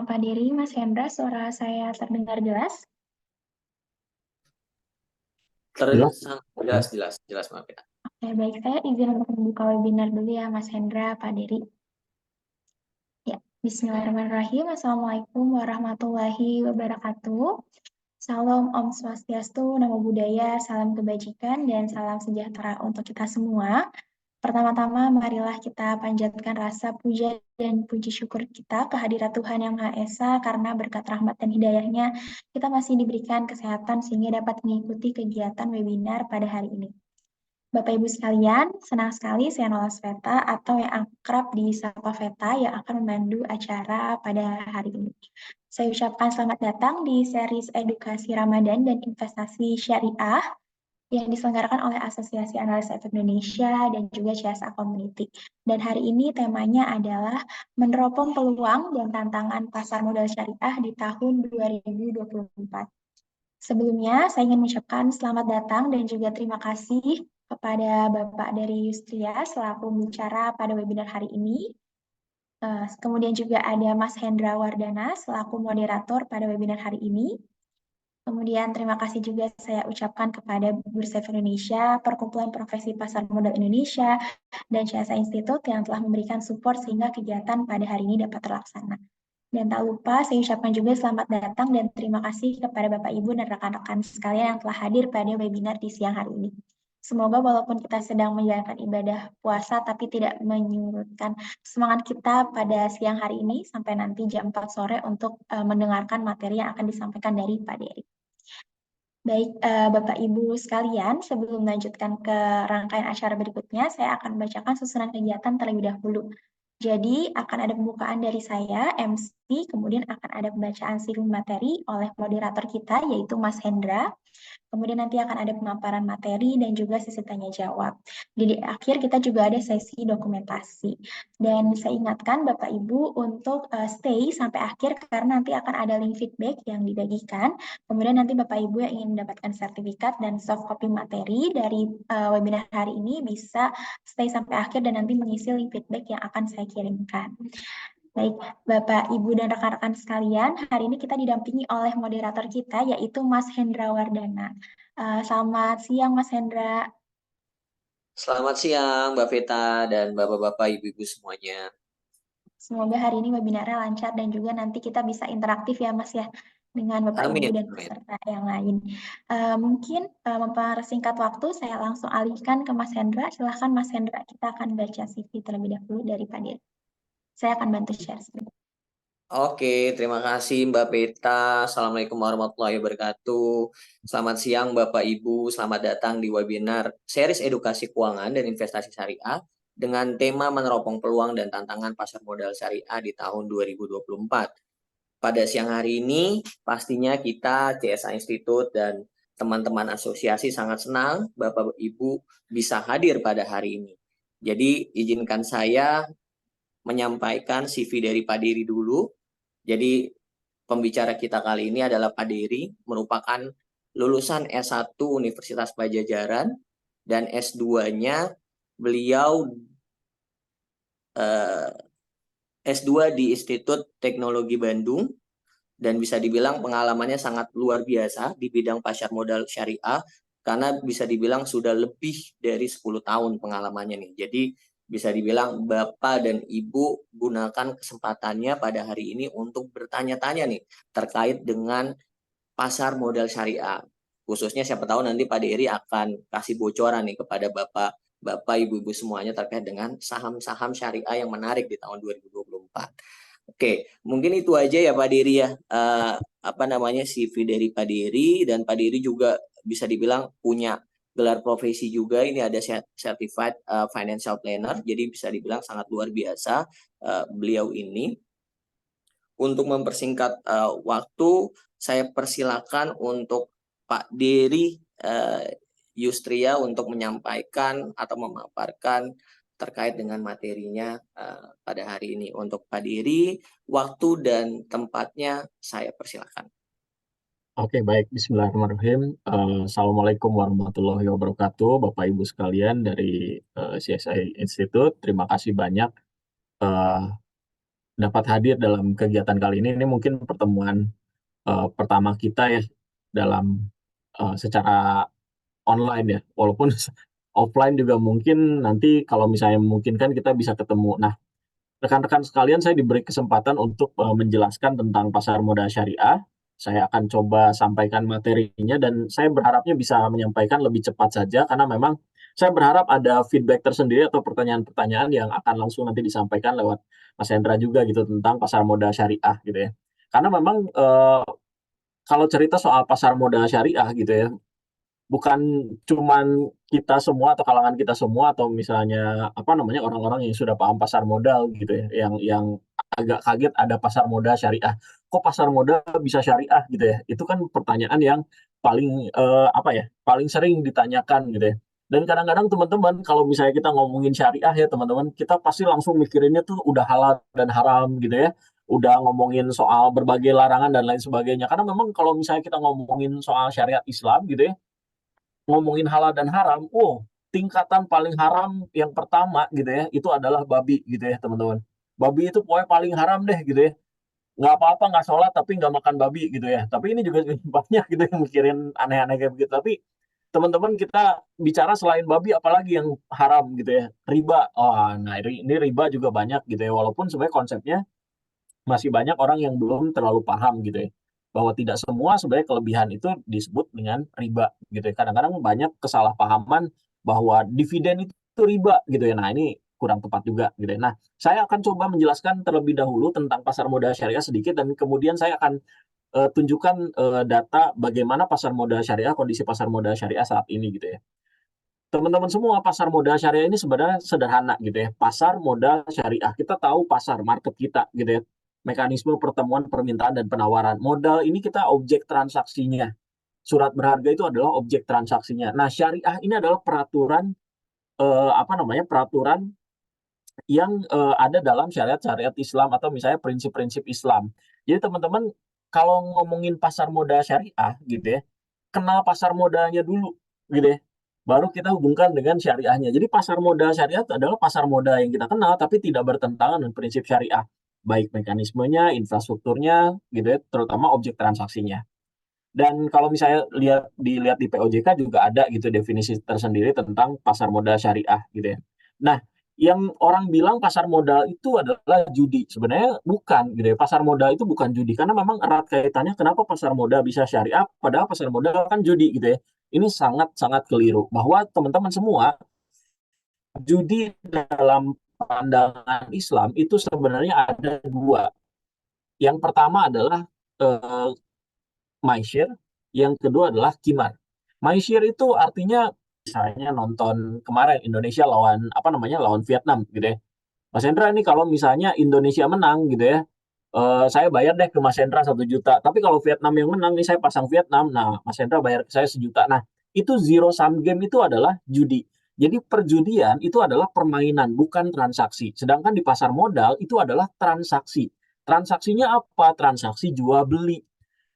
Pak Diri, Mas Hendra, suara saya terdengar jelas? Jelas. Jelas, jelas, jelas, Mbak Pita. Oke, baik. Saya izin untuk membuka webinar dulu ya, Mas Hendra, Pak Diri. Ya, Bismillahirrahmanirrahim. Assalamualaikum warahmatullahi wabarakatuh. Salam Om Swastiastu, Namo Buddhaya, salam kebajikan, dan salam sejahtera untuk kita semua. Pertama-tama, marilah kita panjatkan rasa puja dan puji syukur kita kehadirat Tuhan Yang Maha Esa karena berkat rahmat dan hidayahnya kita masih diberikan kesehatan sehingga dapat mengikuti kegiatan webinar pada hari ini. Bapak Ibu sekalian, senang sekali saya Nola Sveta atau yang akrab disapa Veta yang akan memandu acara pada hari ini. Saya ucapkan selamat datang di series edukasi Ramadan dan investasi syariah yang diselenggarakan oleh Asosiasi Analis Efek Indonesia dan juga CSA Community. Dan hari ini temanya adalah meneropong peluang dan tantangan pasar modal syariah di tahun 2024. Sebelumnya, saya ingin mengucapkan selamat datang dan juga terima kasih kepada Bapak dari Yustria selaku pembicara pada webinar hari ini. Kemudian juga ada Mas Hendra Wardana selaku moderator pada webinar hari ini. Kemudian terima kasih juga saya ucapkan kepada Bursa Efek Indonesia, Perkumpulan Profesi Pasar Modal Indonesia, dan CSA Institute yang telah memberikan support sehingga kegiatan pada hari ini dapat terlaksana. Dan tak lupa saya ucapkan juga selamat datang dan terima kasih kepada Bapak Ibu dan rekan-rekan sekalian yang telah hadir pada webinar di siang hari ini. Semoga walaupun kita sedang menjalankan ibadah puasa tapi tidak menyurutkan semangat kita pada siang hari ini sampai nanti jam 4 sore untuk mendengarkan materi yang akan disampaikan dari Pak Dery. Baik, Bapak Ibu sekalian, sebelum melanjutkan ke rangkaian acara berikutnya, saya akan membacakan susunan kegiatan terlebih dahulu. Jadi, akan ada pembukaan dari saya, MC, kemudian akan ada pembacaan sirum materi oleh moderator kita, yaitu Mas Hendra. Kemudian nanti akan ada pemaparan materi dan juga sesi tanya jawab. Di akhir kita juga ada sesi dokumentasi. Dan saya ingatkan Bapak Ibu untuk stay sampai akhir karena nanti akan ada link feedback yang dibagikan. Kemudian nanti Bapak Ibu yang ingin mendapatkan sertifikat dan soft copy materi dari webinar hari ini bisa stay sampai akhir dan nanti mengisi link feedback yang akan saya kirimkan. Baik, Bapak, Ibu, dan rekan-rekan sekalian, hari ini kita didampingi oleh moderator kita, yaitu Mas Hendra Wardana. Selamat siang, Mas Hendra. Selamat siang, Mbak Veta dan Bapak-Bapak, Ibu-Ibu semuanya. Semoga hari ini webinarnya lancar dan juga nanti kita bisa interaktif ya, Mas ya, dengan Bapak, Amin. Ibu, dan peserta yang lain. Mungkin mempersingkat waktu, saya langsung alihkan ke Mas Hendra. Silahkan, Mas Hendra, kita akan baca CV terlebih dahulu dari Pak Dir. Saya akan bantu share screen. Oke, terima kasih Mbak Peta. Assalamualaikum warahmatullahi wabarakatuh. Selamat siang Bapak Ibu, selamat datang di webinar series edukasi keuangan dan investasi syariah dengan tema meneropong peluang dan tantangan pasar modal syariah di tahun 2024. Pada siang hari ini, pastinya kita CSA Institute dan teman-teman asosiasi sangat senang Bapak Ibu bisa hadir pada hari ini. Jadi izinkan saya menyampaikan CV dari Pak Diri dulu. Jadi pembicara kita kali ini adalah Pak Diri, merupakan lulusan S1 Universitas Pajajaran dan S2-nya beliau S2 di Institut Teknologi Bandung dan bisa dibilang pengalamannya sangat luar biasa di bidang pasar modal syariah karena bisa dibilang sudah lebih dari 10 tahun pengalamannya nih. Jadi bisa dibilang Bapak dan Ibu gunakan kesempatannya pada hari ini untuk bertanya-tanya nih terkait dengan pasar modal syariah. Khususnya siapa tahu nanti Pak Dery akan kasih bocoran nih kepada Bapak, Ibu-Ibu semuanya terkait dengan saham-saham syariah yang menarik di tahun 2024. Oke, mungkin itu aja ya Pak Dery ya. CV dari Pak Dery dan Pak Dery juga bisa dibilang punya gelar profesi juga. Ini ada certified financial planner, jadi bisa dibilang sangat luar biasa beliau ini. Untuk mempersingkat waktu, saya persilakan untuk Pak Dery Yustria untuk menyampaikan atau memaparkan terkait dengan materinya pada hari ini. Untuk Pak Dery, waktu dan tempatnya saya persilakan. Oke, baik. Bismillahirrahmanirrahim. Assalamualaikum warahmatullahi wabarakatuh, Bapak Ibu sekalian dari CSI Institute. Terima kasih banyak dapat hadir dalam kegiatan kali ini. Ini mungkin pertemuan pertama kita ya dalam secara online ya. Walaupun offline juga mungkin nanti kalau misalnya memungkinkan kita bisa ketemu. Nah, rekan-rekan sekalian, saya diberi kesempatan untuk menjelaskan tentang pasar modal syariah. Saya akan coba sampaikan materinya dan saya berharapnya bisa menyampaikan lebih cepat saja karena memang saya berharap ada feedback tersendiri atau pertanyaan-pertanyaan yang akan langsung nanti disampaikan lewat Mas Hendra juga gitu tentang pasar modal syariah gitu ya. Karena memang kalau cerita soal pasar modal syariah gitu ya, bukan cuman kita semua atau kalangan kita semua atau misalnya apa namanya orang-orang yang sudah paham pasar modal gitu ya yang agak kaget ada pasar modal syariah, kok pasar modal bisa syariah gitu ya, itu kan pertanyaan yang paling apa ya paling sering ditanyakan gitu ya. Dan kadang-kadang teman-teman kalau misalnya kita ngomongin syariah ya teman-teman, kita pasti langsung mikirinnya tuh udah halal dan haram gitu ya, udah ngomongin soal berbagai larangan dan lain sebagainya. Karena memang kalau misalnya kita ngomongin soal syariat Islam gitu ya, ngomongin halal dan haram, tingkatan paling haram yang pertama gitu ya, itu adalah babi gitu ya teman-teman. Babi itu pokoknya paling haram deh gitu ya. Nggak apa-apa nggak sholat tapi nggak makan babi gitu ya. Tapi ini juga banyak gitu yang mikirin aneh-aneh kayak begitu. Tapi teman-teman kita bicara selain babi apalagi yang haram gitu ya. Riba. Oh, nah ini riba juga banyak gitu ya. Walaupun sebenarnya konsepnya masih banyak orang yang belum terlalu paham gitu ya, bahwa tidak semua sebenarnya kelebihan itu disebut dengan riba gitu ya. Kadang-kadang banyak kesalahpahaman bahwa dividen itu riba gitu ya. Nah, ini kurang tepat juga gitu ya. Nah, saya akan coba menjelaskan terlebih dahulu tentang pasar modal syariah sedikit dan kemudian saya akan tunjukkan data bagaimana pasar modal syariah, kondisi pasar modal syariah saat ini gitu ya. Teman-teman semua, pasar modal syariah ini sebenarnya sederhana gitu ya. Pasar modal syariah, kita tahu pasar market kita gitu ya. Mekanisme pertemuan permintaan dan penawaran. Modal ini kita objek transaksinya. Surat berharga itu adalah objek transaksinya. Nah, syariah ini adalah peraturan apa namanya? Peraturan yang ada dalam syariat-syariat Islam atau misalnya prinsip-prinsip Islam. Jadi teman-teman kalau ngomongin pasar modal syariah gitu ya, kenal pasar modalnya dulu gitu ya. Baru kita hubungkan dengan syariahnya. Jadi pasar modal syariah adalah pasar modal yang kita kenal tapi tidak bertentangan dengan prinsip syariah. Baik mekanismenya, infrastrukturnya gitu ya, terutama objek transaksinya. Dan kalau misalnya dilihat di POJK juga ada gitu definisi tersendiri tentang pasar modal syariah gitu ya. Nah, yang orang bilang pasar modal itu adalah judi. Sebenarnya bukan gitu ya. Pasar modal itu bukan judi karena memang erat kaitannya kenapa pasar modal bisa syariah padahal pasar modal kan judi gitu ya. Ini sangat-sangat keliru bahwa teman-teman semua judi dalam pandangan Islam itu sebenarnya ada dua. Yang pertama adalah eh, maisir, yang kedua adalah kimar. Maisir itu artinya misalnya nonton kemarin Indonesia lawan apa namanya lawan Vietnam gitu ya. Mas Hendra ini kalau misalnya Indonesia menang gitu ya, saya bayar deh ke Mas Hendra 1 juta. Tapi kalau Vietnam yang menang nih saya pasang Vietnam, nah Mas Hendra bayar ke saya 1 juta. Nah itu zero sum game itu adalah judi. Jadi perjudian itu adalah permainan, bukan transaksi. Sedangkan di pasar modal itu adalah transaksi. Transaksinya apa? Transaksi jual beli.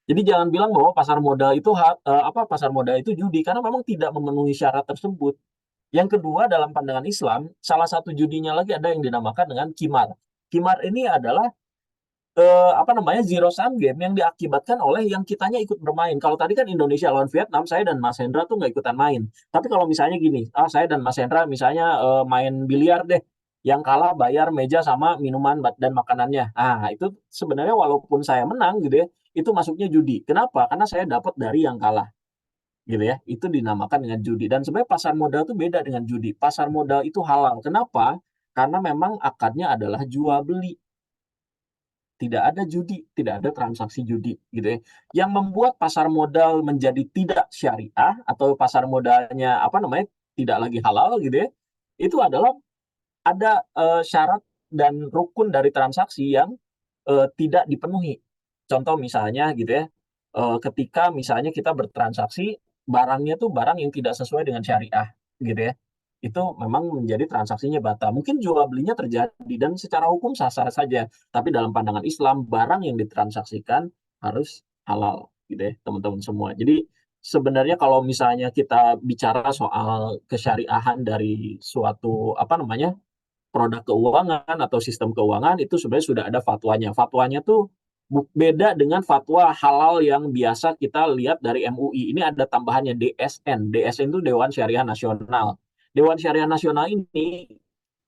Jadi jangan bilang bahwa pasar modal itu judi karena memang tidak memenuhi syarat tersebut. Yang kedua dalam pandangan Islam, salah satu judinya lagi ada yang dinamakan dengan kimar. Kimar ini adalah apa namanya zero sum game yang diakibatkan oleh yang kitanya ikut bermain. Kalau tadi kan Indonesia lawan Vietnam, saya dan Mas Hendra tuh nggak ikutan main. Tapi kalau misalnya gini, saya dan Mas Hendra misalnya main biliar deh, yang kalah bayar meja sama minuman dan makanannya. Itu sebenarnya walaupun saya menang gitu ya, itu masuknya judi. Kenapa? Karena saya dapat dari yang kalah gitu ya. Itu dinamakan dengan judi. Dan sebenarnya pasar modal itu beda dengan judi. Pasar modal itu halal. Kenapa? Karena memang akadnya adalah jual beli, tidak ada judi, tidak ada transaksi judi gitu ya. Yang membuat pasar modal menjadi tidak syariah atau pasar modalnya apa namanya tidak lagi halal gitu ya. Itu adalah ada syarat dan rukun dari transaksi yang tidak dipenuhi. Contoh misalnya gitu ya, ketika misalnya kita bertransaksi barangnya tuh barang yang tidak sesuai dengan syariah gitu ya, itu memang menjadi transaksinya batal. Mungkin jual belinya terjadi dan secara hukum sah-sah saja, tapi dalam pandangan Islam barang yang ditransaksikan harus halal gitu ya teman-teman semua. Jadi sebenarnya kalau misalnya kita bicara soal kesyariahan dari suatu apa namanya produk keuangan atau sistem keuangan itu sebenarnya sudah ada fatwanya. Fatwanya tuh beda dengan fatwa halal yang biasa kita lihat dari MUI. Ini ada tambahannya DSN. DSN itu Dewan Syariah Nasional. Dewan Syariah Nasional ini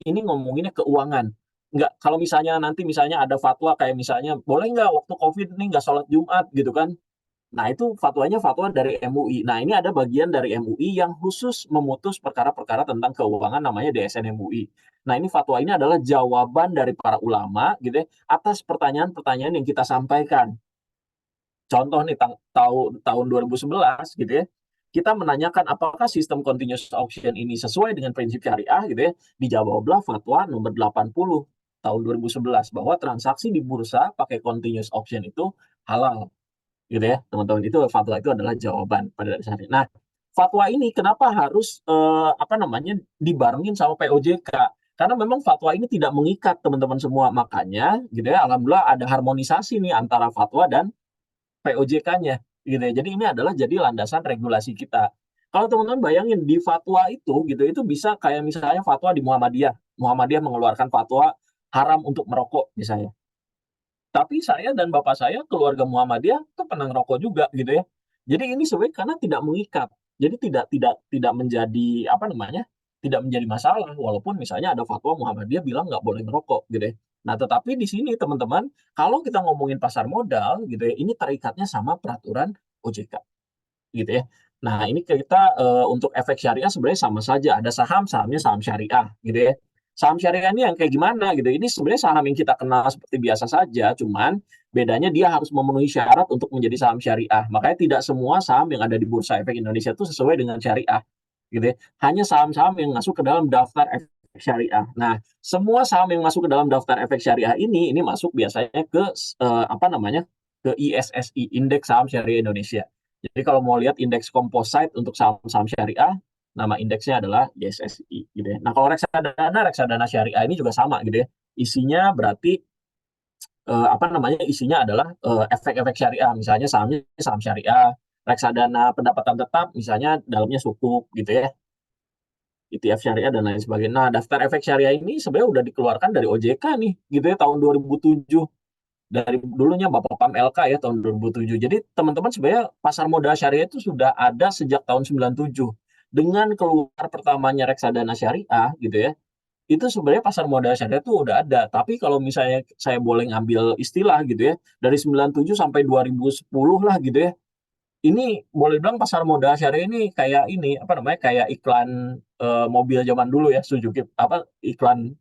ngomonginnya keuangan. Nggak, kalau misalnya nanti misalnya ada fatwa kayak misalnya boleh nggak waktu COVID ini nggak sholat Jumat gitu kan. Nah, itu fatwanya fatwa dari MUI. Nah, ini ada bagian dari MUI yang khusus memutus perkara-perkara tentang keuangan namanya DSN MUI. Nah, ini fatwa ini adalah jawaban dari para ulama gitu ya atas pertanyaan-pertanyaan yang kita sampaikan. Contoh nih tahun 2011 gitu ya. Kita menanyakan apakah sistem continuous auction ini sesuai dengan prinsip syariah gitu ya. Dijawablah fatwa nomor 80 tahun 2011 bahwa transaksi di bursa pakai continuous auction itu halal gitu ya teman-teman. Itu fatwa itu adalah jawaban pada dasarnya. Nah, fatwa ini kenapa harus apa namanya dibarengin sama POJK, karena memang fatwa ini tidak mengikat teman-teman semua, makanya gitu ya alhamdulillah ada harmonisasi nih antara fatwa dan POJK-nya gitu ya. Jadi ini adalah jadi landasan regulasi kita. Kalau teman-teman bayangin di fatwa itu bisa kayak misalnya fatwa di Muhammadiyah mengeluarkan fatwa haram untuk merokok misalnya. Tapi saya dan bapak saya, keluarga Muhammadiyah, itu pernah ngerokok juga gitu ya. Jadi ini sebenarnya karena tidak mengikat. Jadi tidak menjadi apa namanya? Tidak menjadi masalah walaupun misalnya ada fatwa Muhammadiyah bilang nggak boleh ngerokok gitu ya. Nah, tetapi di sini teman-teman, kalau kita ngomongin pasar modal gitu ya, ini terikatnya sama peraturan OJK gitu ya. Nah, ini kita untuk efek syariah sebenarnya sama saja. Ada saham, sahamnya saham syariah gitu ya. Saham syariah ini yang kayak gimana gitu. Ini sebenarnya saham yang kita kenal seperti biasa saja, cuman bedanya dia harus memenuhi syarat untuk menjadi saham syariah. Makanya tidak semua saham yang ada di Bursa Efek Indonesia itu sesuai dengan syariah gitu ya. Hanya saham-saham yang masuk ke dalam daftar efek syariah. Nah, semua saham yang masuk ke dalam daftar efek syariah ini masuk biasanya ke apa namanya? Ke ISSI, Indeks Saham Syariah Indonesia. Jadi kalau mau lihat indeks composite untuk saham-saham syariah, nama indeksnya adalah ISSI gitu ya. Nah, kalau reksadana syariah ini juga sama gitu ya. Isinya berarti apa namanya? Isinya adalah efek-efek syariah, misalnya sahamnya saham syariah, reksadana pendapatan tetap misalnya dalamnya sukuk gitu ya. ETF syariah dan lain sebagainya. Nah, daftar efek syariah ini sebenarnya udah dikeluarkan dari OJK nih, gitu ya, tahun 2007. Dari dulunya Bapak Pam LK ya, tahun 2007. Jadi teman-teman sebenarnya pasar modal syariah itu sudah ada sejak tahun 97. Dengan keluar pertamanya reksadana syariah, gitu ya, itu sebenarnya pasar modal syariah itu udah ada. Tapi kalau misalnya saya boleh ngambil istilah gitu ya, dari 97 sampai 2010 lah gitu ya, ini boleh bilang pasar modal syariah ini kayak ini apa namanya kayak iklan mobil zaman dulu ya Suzuki apa iklan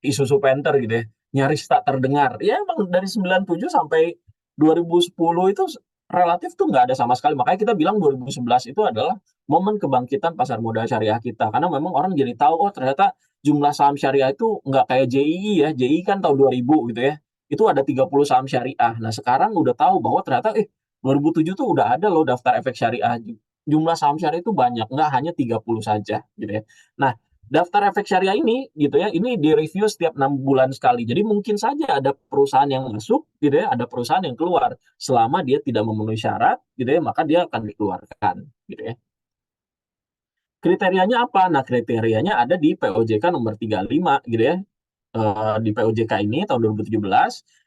Isuzu Panther gitu ya nyaris tak terdengar ya emang dari 97 sampai 2010 itu relatif tuh nggak ada sama sekali, makanya kita bilang 2011 itu adalah momen kebangkitan pasar modal syariah kita karena memang orang jadi tahu oh ternyata jumlah saham syariah itu nggak kayak JII ya, JII kan tahun 2000 gitu ya itu ada 30 saham syariah. Nah sekarang udah tahu bahwa ternyata 2007 tuh udah ada loh daftar efek syariah. Jumlah saham syariah itu banyak, nggak hanya 30 saja gitu ya. Nah, daftar efek syariah ini gitu ya, ini direview setiap 6 bulan sekali. Jadi mungkin saja ada perusahaan yang masuk gitu ya, ada perusahaan yang keluar. Selama dia tidak memenuhi syarat gitu ya, maka dia akan dikeluarkan gitu ya. Kriterianya apa? Nah, kriterianya ada di POJK nomor 35 gitu ya. Di POJK ini tahun 2017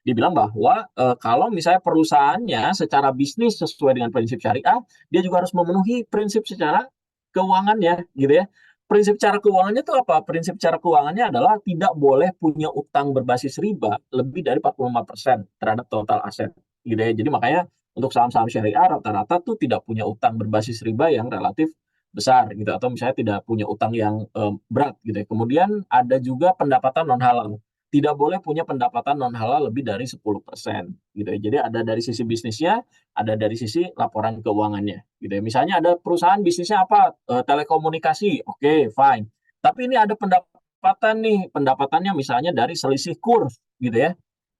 dibilang bahwa kalau misalnya perusahaannya secara bisnis sesuai dengan prinsip syariah, dia juga harus memenuhi prinsip secara keuangannya gitu ya. Prinsip cara keuangannya itu apa? Prinsip cara keuangannya adalah tidak boleh punya utang berbasis riba lebih dari 45% terhadap total aset gitu ya. Jadi makanya untuk saham-saham syariah rata-rata tuh tidak punya utang berbasis riba yang relatif besar gitu atau misalnya tidak punya utang yang berat gitu ya. Kemudian ada juga pendapatan non halal. Tidak boleh punya pendapatan non halal lebih dari 10% gitu ya. Jadi ada dari sisi bisnisnya, ada dari sisi laporan keuangannya gitu ya. Misalnya ada perusahaan bisnisnya apa? Telekomunikasi. Oke, fine. Tapi ini ada pendapatan nih, pendapatannya misalnya dari selisih kurs gitu ya.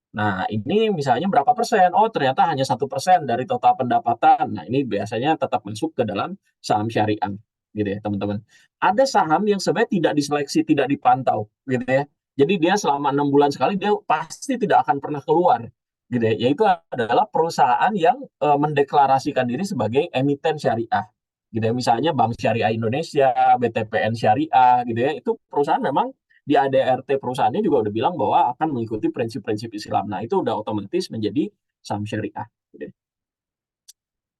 Nah, ini misalnya berapa persen? Oh, ternyata hanya 1% dari total pendapatan. Nah, ini biasanya tetap masuk ke dalam saham syariah, gitu ya, teman-teman. Ada saham yang sebenarnya tidak diseleksi, tidak dipantau, gitu ya. Jadi dia selama 6 bulan sekali dia pasti tidak akan pernah keluar, gitu ya. Yaitu adalah perusahaan yang mendeklarasikan diri sebagai emiten syariah, gitu ya. Misalnya Bank Syariah Indonesia, BTPN Syariah, gitu ya. Itu perusahaan memang di ADRT perusahaannya juga udah bilang bahwa akan mengikuti prinsip-prinsip Islam. Nah, itu udah otomatis menjadi saham syariah. Gitu.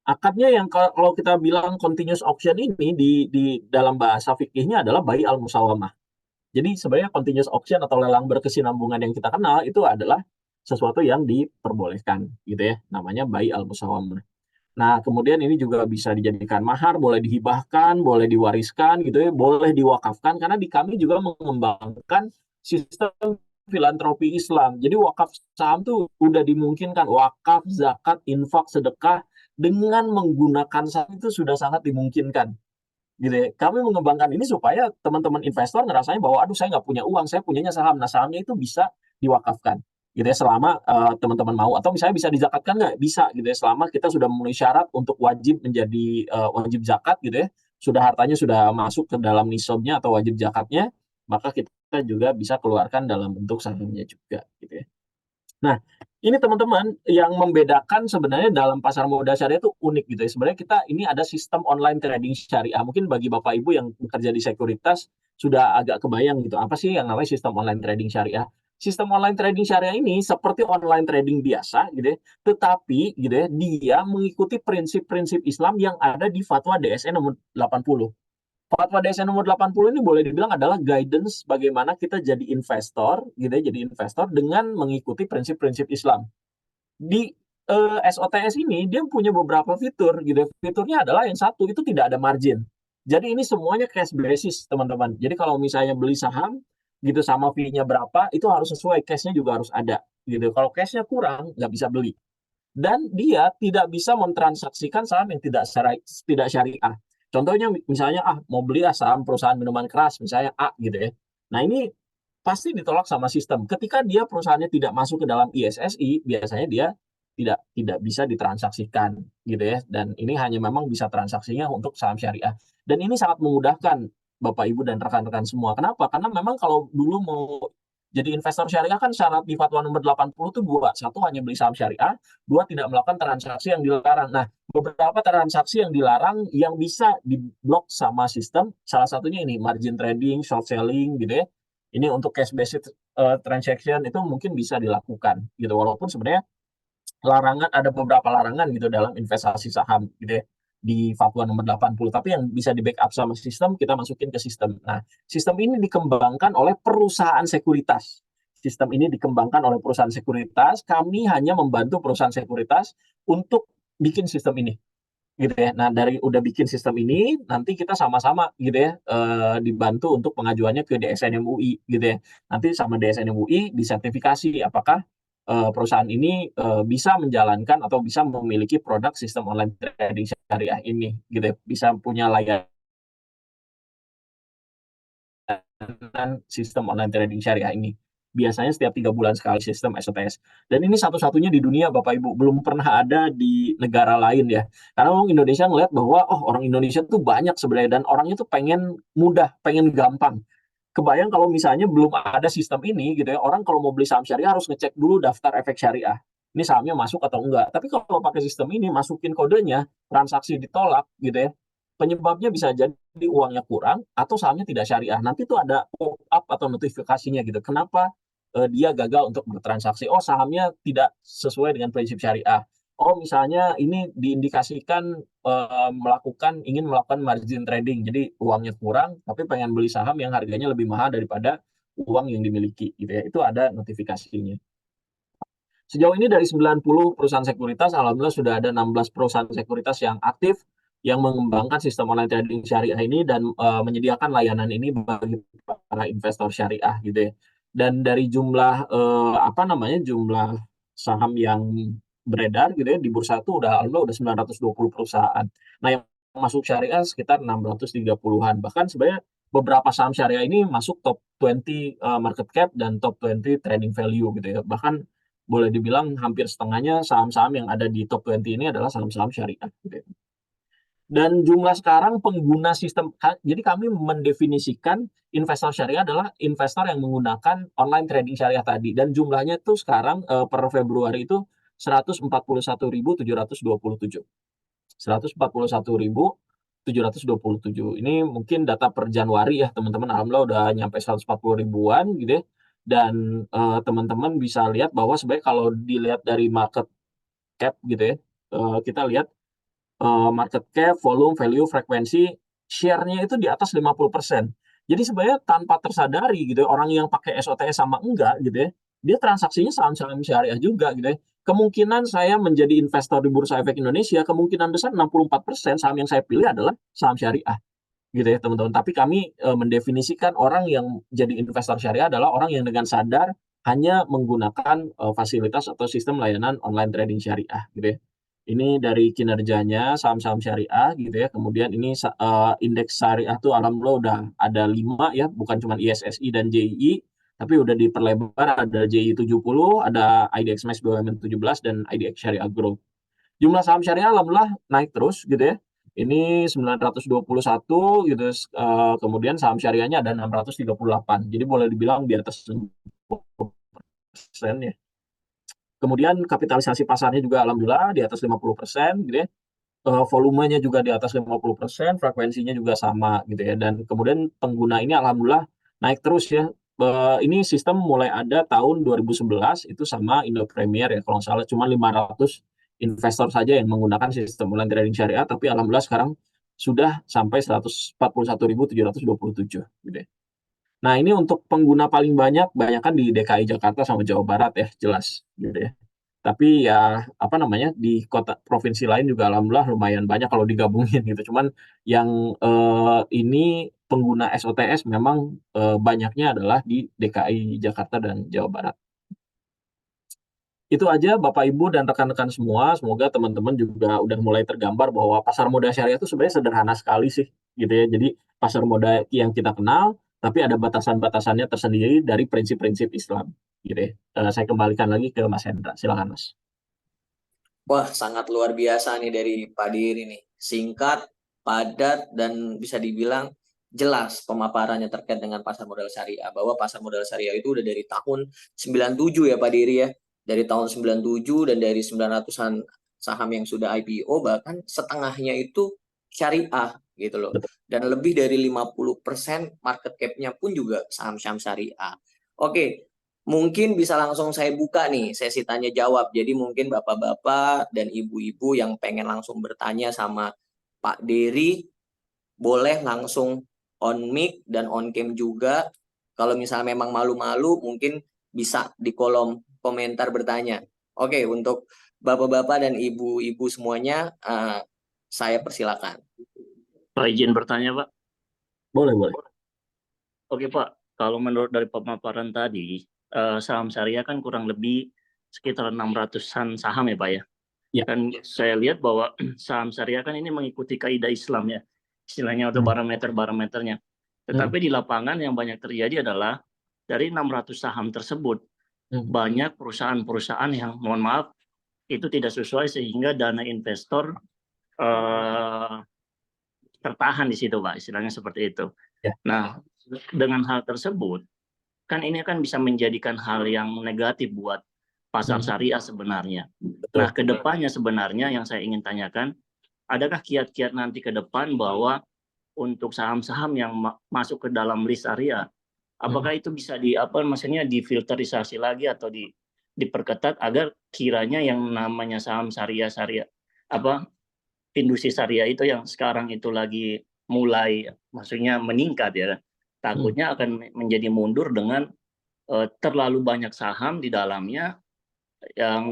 Akadnya yang kalau kita bilang continuous auction ini di dalam bahasa fikihnya adalah bai al musawamah. Jadi sebenarnya continuous auction atau lelang berkesinambungan yang kita kenal itu adalah sesuatu yang diperbolehkan gitu ya. Namanya bai al musawamah. Nah, kemudian ini juga bisa dijadikan mahar, boleh dihibahkan, boleh diwariskan gitu ya, boleh diwakafkan karena di kami juga mengembangkan sistem filantropi Islam. Jadi wakaf saham tuh udah dimungkinkan, wakaf, zakat, infak, sedekah dengan menggunakan saham itu sudah sangat dimungkinkan. Gitu ya. Kami mengembangkan ini supaya teman-teman investor ngerasanya bahwa aduh saya nggak punya uang, saya punyanya saham. Nah, sahamnya itu bisa diwakafkan gitu ya selama teman-teman mau, atau misalnya bisa dizakatkan nggak bisa gitu ya selama kita sudah memenuhi syarat untuk wajib menjadi wajib zakat gitu ya, sudah hartanya sudah masuk ke dalam nisabnya atau wajib zakatnya, maka kita juga bisa keluarkan dalam bentuk sahamnya juga gitu ya. Nah, ini teman-teman yang membedakan sebenarnya dalam pasar modal syariah itu unik gitu ya. Sebenarnya kita ini ada sistem online trading syariah. Mungkin bagi Bapak Ibu yang bekerja di sekuritas sudah agak kebayang gitu. Apa sih yang namanya sistem online trading syariah? Sistem online trading syariah ini seperti online trading biasa gitu ya, tetapi gitu ya, dia mengikuti prinsip-prinsip Islam yang ada di fatwa DSN nomor 80. Fatwa DSN nomor 80 ini boleh dibilang adalah guidance bagaimana kita jadi investor, gitu ya, jadi investor dengan mengikuti prinsip-prinsip Islam. Di SOTS ini dia punya beberapa fitur, gitu. Fiturnya adalah yang satu itu tidak ada margin. Jadi ini semuanya cash basis, teman-teman. Jadi kalau misalnya beli saham, gitu sama fee-nya berapa, itu harus sesuai, cash-nya juga harus ada, gitu. Kalau cash-nya kurang, nggak bisa beli. Dan dia tidak bisa mentransaksikan saham yang tidak syariah. Contohnya misalnya mau beli saham perusahaan minuman keras misalnya A gitu ya. Nah, ini pasti ditolak sama sistem. Ketika dia perusahaannya tidak masuk ke dalam ISSI, biasanya dia tidak bisa ditransaksikan gitu ya. Dan ini hanya memang bisa transaksinya untuk saham syariah. Dan ini sangat memudahkan Bapak Ibu dan rekan-rekan semua. Kenapa? Karena memang kalau dulu mau jadi investor syariah kan syarat di fatwa nomor 80 itu dua. Satu, hanya beli saham syariah. Dua, tidak melakukan transaksi yang dilarang. Nah, beberapa transaksi yang dilarang yang bisa diblok sama sistem, salah satunya ini, margin trading, short selling gitu ya. Ini untuk cash based transaction itu mungkin bisa dilakukan gitu. Walaupun sebenarnya ada beberapa larangan gitu dalam investasi saham gitu ya di fatwa nomor 80, tapi yang bisa di backup sama sistem kita masukin ke sistem. Nah, sistem ini dikembangkan oleh perusahaan sekuritas. Sistem ini dikembangkan oleh perusahaan sekuritas, kami hanya membantu perusahaan sekuritas untuk bikin sistem ini gitu ya. Nah, dari udah bikin sistem ini, nanti kita sama-sama gitu ya, dibantu untuk pengajuannya ke DSN MUI gitu ya. Nanti sama DSN MUI disertifikasi apakah perusahaan ini bisa menjalankan atau bisa memiliki produk sistem online trading syariah ini gitu ya. Bisa punya layanan sistem online trading syariah ini. Biasanya setiap 3 bulan sekali sistem SOTS. Dan ini satu-satunya di dunia Bapak Ibu. Belum pernah ada di negara lain ya. Karena orang Indonesia ngeliat bahwa orang Indonesia tuh banyak sebenarnya dan orangnya tuh pengen mudah, pengen gampang. Kebayang kalau misalnya belum ada sistem ini gitu ya, orang kalau mau beli saham syariah harus ngecek dulu daftar efek syariah. Ini sahamnya masuk atau enggak. Tapi kalau pakai sistem ini, masukin kodenya, transaksi ditolak gitu ya, penyebabnya bisa jadi uangnya kurang atau sahamnya tidak syariah. Nanti tuh ada pop-up atau notifikasinya gitu. Kenapa dia gagal untuk bertransaksi? Oh, sahamnya tidak sesuai dengan prinsip syariah. Oh, misalnya ini diindikasikan ingin melakukan margin trading, jadi uangnya kurang, tapi pengen beli saham yang harganya lebih mahal daripada uang yang dimiliki, gitu ya. Itu ada notifikasinya. Sejauh ini dari 90 perusahaan sekuritas, alhamdulillah sudah ada 16 perusahaan sekuritas yang aktif yang mengembangkan sistem online trading syariah ini dan menyediakan layanan ini bagi para investor syariah gitu ya. Dan dari jumlah saham yang beredar gitu ya di bursa itu alhamdulillah udah 920 perusahaan. Nah, yang masuk syariah sekitar 630-an. Bahkan sebenarnya beberapa saham syariah ini masuk top 20 market cap dan top 20 trading value gitu ya. Bahkan boleh dibilang hampir setengahnya saham-saham yang ada di top 20 ini adalah saham-saham syariah. Gitu. Dan jumlah sekarang pengguna sistem, jadi kami mendefinisikan investor syariah adalah investor yang menggunakan online trading syariah tadi. Dan jumlahnya itu sekarang per Februari itu 141.727. 141.727 727. Ini mungkin data per Januari ya teman-teman, alhamdulillah udah nyampe 140 ribuan gitu ya. Dan teman-teman bisa lihat bahwa sebenarnya kalau dilihat dari market cap gitu ya, kita lihat market cap, volume, value, frekuensi, share-nya itu di atas 50%. Jadi sebenarnya tanpa tersadari gitu ya, orang yang pakai SOTS sama enggak gitu ya, dia transaksinya saham-saham syariah juga gitu ya. Kemungkinan saya menjadi investor di Bursa Efek Indonesia, kemungkinan besar 64% saham yang saya pilih adalah saham syariah gitu ya teman-teman. Tapi kami mendefinisikan orang yang jadi investor syariah adalah orang yang dengan sadar hanya menggunakan fasilitas atau sistem layanan online trading syariah gitu ya. Ini dari kinerjanya saham-saham syariah gitu ya. Kemudian ini indeks syariah tuh alhamdulillah udah ada 5 ya, bukan cuma ISSI dan JII, tapi udah diperlebar, ada JII 70, ada IDX MAX BUMN 17 dan IDX Syariah Growth. Jumlah saham syariah alhamdulillah naik terus gitu ya. Ini 921 gitu. Kemudian saham syariahnya ada 638. Jadi boleh dibilang di atas 10% ya. Kemudian kapitalisasi pasarnya juga alhamdulillah di atas 50% gitu ya. Volumenya juga di atas 50%, frekuensinya juga sama gitu ya. Dan kemudian pengguna ini alhamdulillah naik terus ya. Ini sistem mulai ada tahun 2011 itu sama Indo Premier ya kalau nggak salah cuma 500 investor saja yang menggunakan sistem online trading syariah, tapi alhamdulillah sekarang sudah sampai 141.727 gitu ya. Nah, ini untuk pengguna paling banyak, banyak kan di DKI Jakarta sama Jawa Barat ya, jelas gitu ya. Tapi ya apa namanya di kota provinsi lain juga alhamdulillah lumayan banyak kalau digabungin gitu. Cuman yang ini pengguna SOTS memang banyaknya adalah di DKI Jakarta dan Jawa Barat. Itu aja Bapak Ibu dan rekan-rekan semua. Semoga teman-teman juga udah mulai tergambar bahwa pasar modal syariah itu sebenarnya sederhana sekali sih gitu ya. Jadi pasar modal yang kita kenal tapi ada batasan-batasannya tersendiri dari prinsip-prinsip Islam gitu ya. Saya kembalikan lagi ke Mas Hendra. Silakan Mas. Wah, sangat luar biasa nih dari Pak Diri nih. Singkat, padat, dan bisa dibilang jelas pemaparannya terkait dengan pasar modal syariah. Bahwa pasar modal syariah itu udah dari tahun 97 ya Pak Diri ya. Dari tahun 97 dan dari 900-an saham yang sudah IPO, bahkan setengahnya itu syariah gitu loh. Betul. Dan lebih dari 50% market cap-nya pun juga saham-saham syariah. Oke, mungkin bisa langsung saya buka nih sesi tanya jawab. Jadi mungkin bapak-bapak dan ibu-ibu yang pengen langsung bertanya sama Pak Dery boleh langsung on mic dan on cam juga. Kalau misalnya memang malu-malu mungkin bisa di kolom komentar bertanya. Oke, untuk bapak-bapak dan ibu-ibu semuanya saya persilakan. Pak, izin bertanya, Pak. Boleh. Oke, Pak. Kalau menurut dari pemaparan tadi, saham syariah kan kurang lebih sekitar 600-an saham ya, Pak ya? Ya. Dan saya lihat bahwa saham syariah kan ini mengikuti kaidah Islam ya, istilahnya atau barometernya. Tetapi di lapangan yang banyak terjadi adalah dari 600 saham tersebut, banyak perusahaan-perusahaan yang, mohon maaf, itu tidak sesuai sehingga dana investor tertahan di situ, Pak, istilahnya seperti itu. Ya. Nah, dengan hal tersebut, kan ini akan bisa menjadikan hal yang negatif buat pasar syariah sebenarnya. Betul. Nah, kedepannya sebenarnya yang saya ingin tanyakan, adakah kiat-kiat nanti ke depan bahwa untuk saham-saham yang masuk ke dalam list syariah, apakah itu bisa maksudnya difilterisasi lagi atau diperketat agar kiranya yang namanya saham syariah industri syariah itu yang sekarang itu lagi mulai maksudnya meningkat ya, takutnya akan menjadi mundur dengan terlalu banyak saham di dalamnya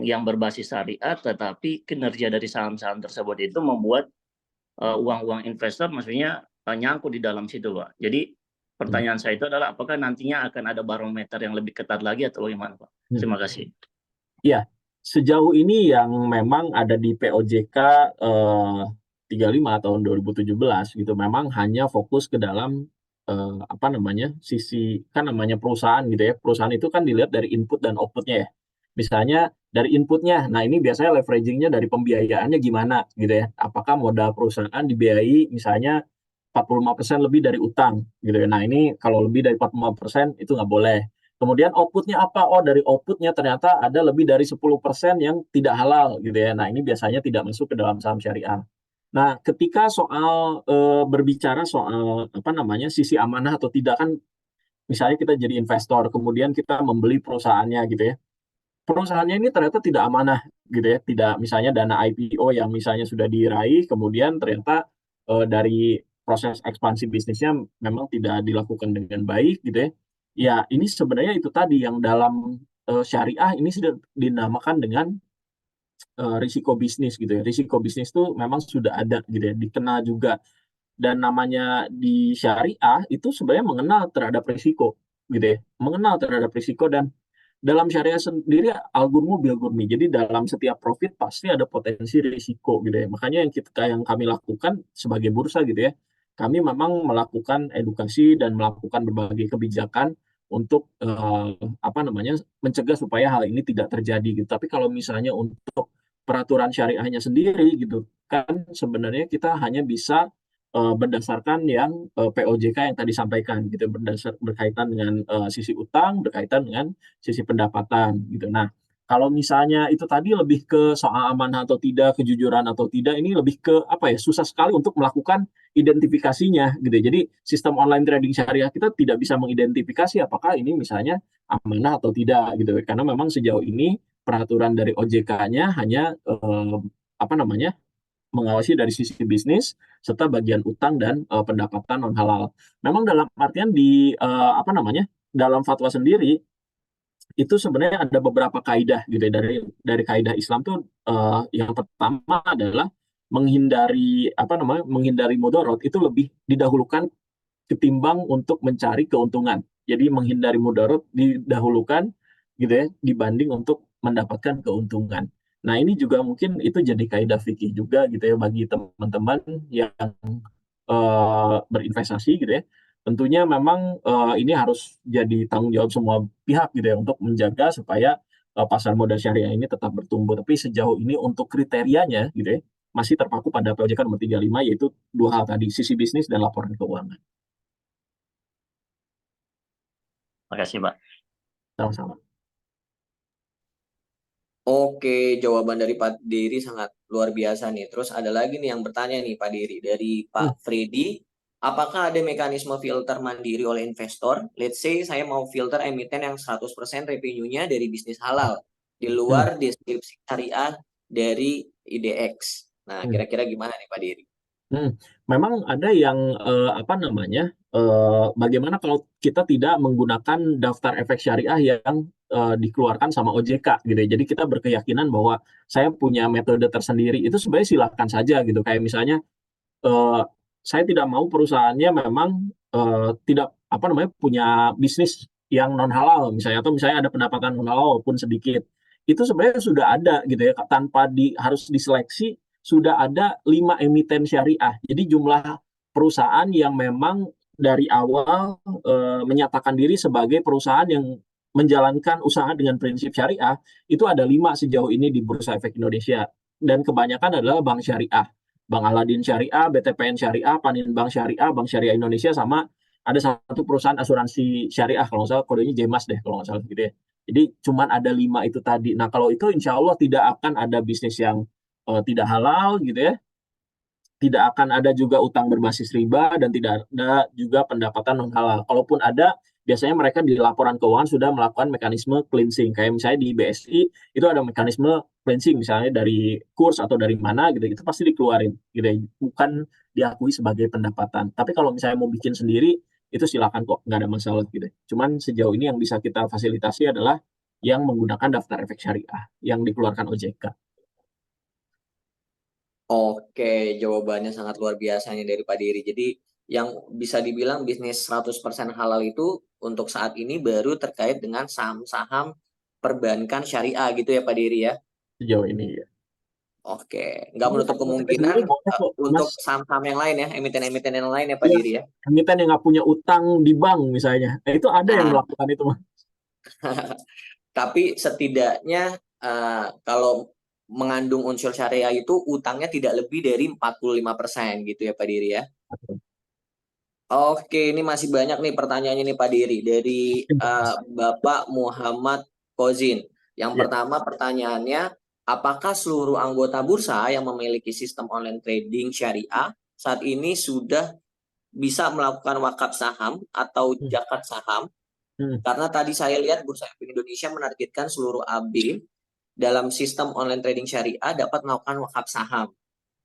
yang berbasis syariat, tetapi kinerja dari saham-saham tersebut itu membuat uang-uang investor maksudnya nyangkut di dalam situ, Pak. Jadi pertanyaan saya itu adalah apakah nantinya akan ada barometer yang lebih ketat lagi atau bagaimana, Pak? Terima kasih. Iya, sejauh ini yang memang ada di POJK 35 tahun 2017 gitu memang hanya fokus ke dalam sisi kan namanya perusahaan gitu ya. Perusahaan itu kan dilihat dari input dan outputnya ya. Misalnya dari inputnya, nah ini biasanya leveragingnya dari pembiayaannya gimana gitu ya. Apakah modal perusahaan dibiayai misalnya 45% lebih dari utang gitu ya. Nah ini kalau lebih dari 45% itu nggak boleh. Kemudian outputnya apa? Oh dari outputnya ternyata ada lebih dari 10% yang tidak halal gitu ya. Nah ini biasanya tidak masuk ke dalam saham syariah. Nah, ketika soal berbicara soal apa namanya sisi amanah atau tidak kan, misalnya kita jadi investor, kemudian kita membeli perusahaannya gitu ya. Perusahaannya ini ternyata tidak amanah gitu ya, tidak misalnya dana IPO yang misalnya sudah diraih, kemudian ternyata dari proses ekspansi bisnisnya memang tidak dilakukan dengan baik gitu ya. Ya, ini sebenarnya itu tadi yang dalam syariah ini sudah dinamakan dengan risiko bisnis gitu ya. Risiko bisnis itu memang sudah ada gitu ya, dikenal juga. Dan namanya di syariah itu sebenarnya mengenal terhadap risiko gitu ya. Mengenal terhadap risiko, dan dalam syariah sendiri al-ghurmu bil ghurmi. Jadi dalam setiap profit pasti ada potensi risiko gitu ya. Makanya yang kami lakukan sebagai bursa gitu ya. Kami memang melakukan edukasi dan melakukan berbagai kebijakan untuk apa namanya mencegah supaya hal ini tidak terjadi gitu. Tapi kalau misalnya untuk peraturan syariahnya sendiri gitu kan, sebenarnya kita hanya bisa berdasarkan yang POJK yang tadi sampaikan gitu, berkaitan dengan sisi utang, berkaitan dengan sisi pendapatan gitu. Nah, kalau misalnya itu tadi lebih ke soal amanah atau tidak, kejujuran atau tidak, ini lebih ke apa ya, susah sekali untuk melakukan identifikasinya gitu. Jadi sistem online trading syariah kita tidak bisa mengidentifikasi apakah ini misalnya amanah atau tidak gitu. Karena memang sejauh ini peraturan dari OJK-nya hanya apa namanya mengawasi dari sisi bisnis serta bagian utang dan pendapatan non halal. Memang dalam artian di apa namanya dalam fatwa sendiri itu sebenarnya ada beberapa kaidah gitu ya. Dari kaidah Islam tuh yang pertama adalah menghindari mudarat itu lebih didahulukan ketimbang untuk mencari keuntungan. Jadi menghindari mudarat didahulukan gitu ya dibanding untuk mendapatkan keuntungan. Nah, ini juga mungkin itu jadi kaidah fikih juga gitu ya bagi teman-teman yang berinvestasi gitu ya. Tentunya memang ini harus jadi tanggung jawab semua pihak gitu ya untuk menjaga supaya pasar modal syariah ini tetap bertumbuh. Tapi sejauh ini untuk kriterianya gitu ya masih terpaku pada POJK nomor 35, yaitu dua hal tadi, sisi bisnis dan laporan keuangan. Makasih, Pak. Sama-sama. Oke, jawaban dari Pak Diri sangat luar biasa nih. Terus ada lagi nih yang bertanya nih Pak Diri dari Pak Freddy. Apakah ada mekanisme filter mandiri oleh investor? Let's say saya mau filter emiten yang 100% revenue-nya dari bisnis halal. Di luar deskripsi syariah dari IDX. Nah, kira-kira gimana nih Pak Diri? Memang ada yang apa namanya bagaimana kalau kita tidak menggunakan daftar efek syariah yang dikeluarkan sama OJK gitu ya. Jadi kita berkeyakinan bahwa saya punya metode tersendiri, itu sebenarnya silakan saja gitu. Kayak misalnya eh, saya tidak mau perusahaannya memang tidak apa namanya punya bisnis yang non halal misalnya, atau misalnya ada pendapatan non halal walaupun sedikit. Itu sebenarnya sudah ada gitu ya, tanpa harus diseleksi. Sudah ada 5 emiten syariah. Jadi jumlah perusahaan yang memang dari awal menyatakan diri sebagai perusahaan yang menjalankan usaha dengan prinsip syariah itu ada 5 sejauh ini di Bursa Efek Indonesia, dan kebanyakan adalah bank syariah. Bank Aladin Syariah, BTPN Syariah, Paninbank Syariah, Bank Syariah Indonesia, sama ada satu perusahaan asuransi syariah kalau nggak salah kodenya Jemas deh kalau nggak salah gitu ya. Jadi cuman ada 5 itu tadi. Nah, kalau itu insya Allah tidak akan ada bisnis yang tidak halal gitu ya. Tidak akan ada juga utang berbasis riba, dan tidak ada juga pendapatan non halal. Kalaupun ada, biasanya mereka di laporan keuangan sudah melakukan mekanisme cleansing. Kayak misalnya di BSI itu ada mekanisme cleansing, misalnya dari kurs atau dari mana gitu, itu pasti dikeluarin gitu ya. Bukan diakui sebagai pendapatan. Tapi kalau misalnya mau bikin sendiri, itu silakan kok, nggak ada masalah gitu. Cuman sejauh ini yang bisa kita fasilitasi adalah yang menggunakan daftar efek syariah yang dikeluarkan OJK. Oke, jawabannya sangat luar biasa nih dari Pak Diri. Jadi yang bisa dibilang bisnis 100% halal itu untuk saat ini baru terkait dengan saham-saham perbankan syariah gitu ya Pak Diri ya. Sejauh ini ya. Oke, nggak menutup kemungkinan untuk saham-saham yang lain ya, emiten-emiten yang lain ya Pak Diri ya. Emiten yang nggak punya utang di bank misalnya, itu ada yang melakukan itu, Mas. Tapi setidaknya kalau mengandung unsur syariah itu utangnya tidak lebih dari 45% gitu ya Pak Diri ya. Oke, ini masih banyak nih pertanyaannya nih Pak Diri dari Bapak Muhammad Kozin. Yang pertama pertanyaannya, apakah seluruh anggota bursa yang memiliki sistem online trading syariah saat ini sudah bisa melakukan wakaf saham atau zakat saham? Karena tadi saya lihat Bursa Efek Indonesia menargetkan seluruh AB dalam sistem online trading syariah dapat melakukan wakaf saham.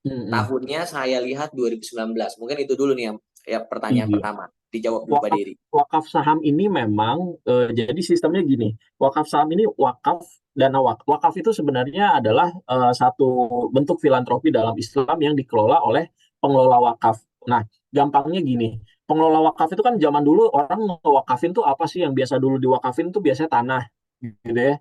Tahunnya saya lihat 2019. Mungkin itu dulu nih ya pertanyaan Iya. pertama. Dijawab dulu Pak Diri. Wakaf saham ini memang jadi sistemnya gini. Wakaf saham ini dana wakaf. Wakaf itu sebenarnya adalah satu bentuk filantropi dalam Islam yang dikelola oleh pengelola wakaf. Nah, gampangnya gini. Pengelola wakaf itu kan zaman dulu orang ngewakafin tuh apa sih yang biasa dulu diwakafin tuh biasanya tanah gitu ya.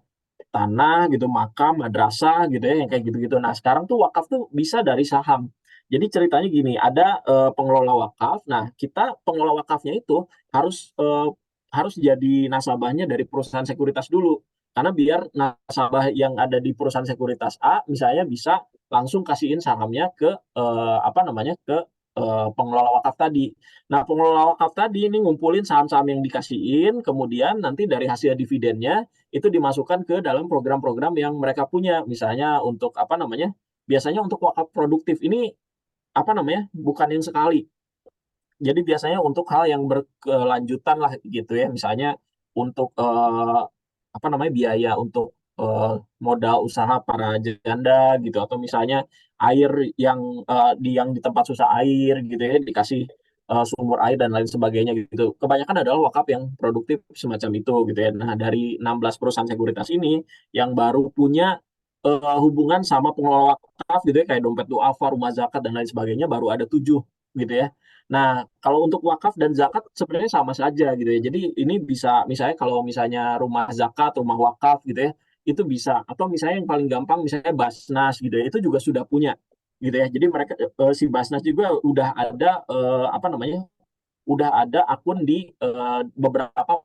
Tanah gitu, makam, madrasah gitu ya, yang kayak gitu-gitu. Nah, sekarang tuh wakaf tuh bisa dari saham. Jadi ceritanya gini, ada pengelola wakaf. Nah, kita pengelola wakafnya itu harus jadi nasabahnya dari perusahaan sekuritas dulu. Karena biar nasabah yang ada di perusahaan sekuritas A misalnya bisa langsung kasihin sahamnya ke pengelola wakaf tadi. Nah, pengelola wakaf tadi ini ngumpulin saham-saham yang dikasihin, kemudian nanti dari hasil dividennya itu dimasukkan ke dalam program-program yang mereka punya. Misalnya untuk biasanya untuk wakaf produktif ini bukan yang sekali. Jadi biasanya untuk hal yang berkelanjutan lah gitu ya. Misalnya untuk biaya untuk modal usaha para janda gitu, atau misalnya air yang di tempat susah air gitu ya, dikasih sumber air dan lain sebagainya gitu. Kebanyakan adalah wakaf yang produktif semacam itu gitu ya. Nah, dari 16 perusahaan sekuritas ini yang baru punya hubungan sama pengelola wakaf gitu ya, kayak Dompet Duafa, Rumah Zakat dan lain sebagainya, baru ada 7 gitu ya. Nah, kalau untuk wakaf dan zakat sebenarnya sama saja gitu ya. Jadi ini bisa misalnya kalau misalnya rumah zakat, rumah wakaf gitu ya, itu bisa. Atau misalnya yang paling gampang misalnya Basnas gitu ya, itu juga sudah punya gitu ya. Jadi mereka si Basnas juga udah ada akun di beberapa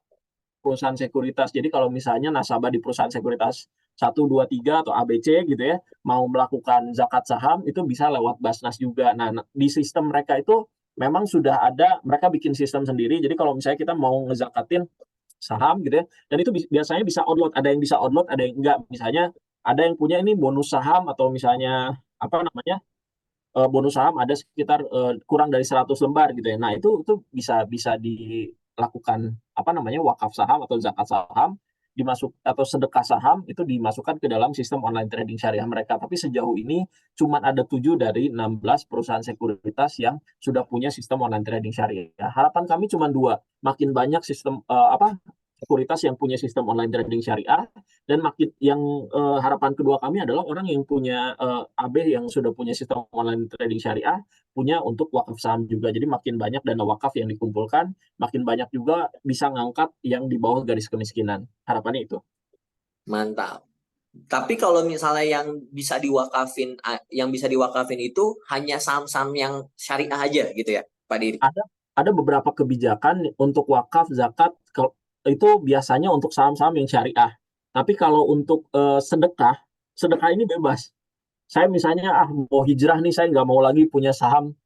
perusahaan sekuritas. Jadi kalau misalnya nasabah di perusahaan sekuritas 1, 2, 3 atau ABC gitu ya, mau melakukan zakat saham itu bisa lewat Basnas juga. Nah, di sistem mereka itu memang sudah ada, mereka bikin sistem sendiri. Jadi kalau misalnya kita mau ngezakatin saham gitu ya, dan itu biasanya bisa outload, ada yang bisa outload, ada yang enggak. Misalnya ada yang punya ini bonus saham atau misalnya bonus saham ada sekitar kurang dari 100 lembar gitu ya. Nah, itu bisa dilakukan wakaf saham atau zakat saham, atau sedekah saham itu dimasukkan ke dalam sistem online trading syariah mereka. Tapi sejauh ini cuma ada 7 dari 16 perusahaan sekuritas yang sudah punya sistem online trading syariah. Harapan kami cuma 2, makin banyak sistem sekuritas yang punya sistem online trading syariah, dan harapan kedua kami adalah orang yang punya AB yang sudah punya sistem online trading syariah punya untuk wakaf saham juga. Jadi makin banyak dana wakaf yang dikumpulkan, makin banyak juga bisa ngangkat yang di bawah garis kemiskinan. Harapannya itu. Mantap. Tapi kalau misalnya yang bisa diwakafin itu hanya saham-saham yang syariah aja gitu ya, Pak Diri? Ada beberapa kebijakan untuk wakaf, zakat, itu biasanya untuk saham-saham yang syariah. Tapi kalau untuk sedekah ini bebas. Saya misalnya mau hijrah nih, saya nggak mau lagi punya saham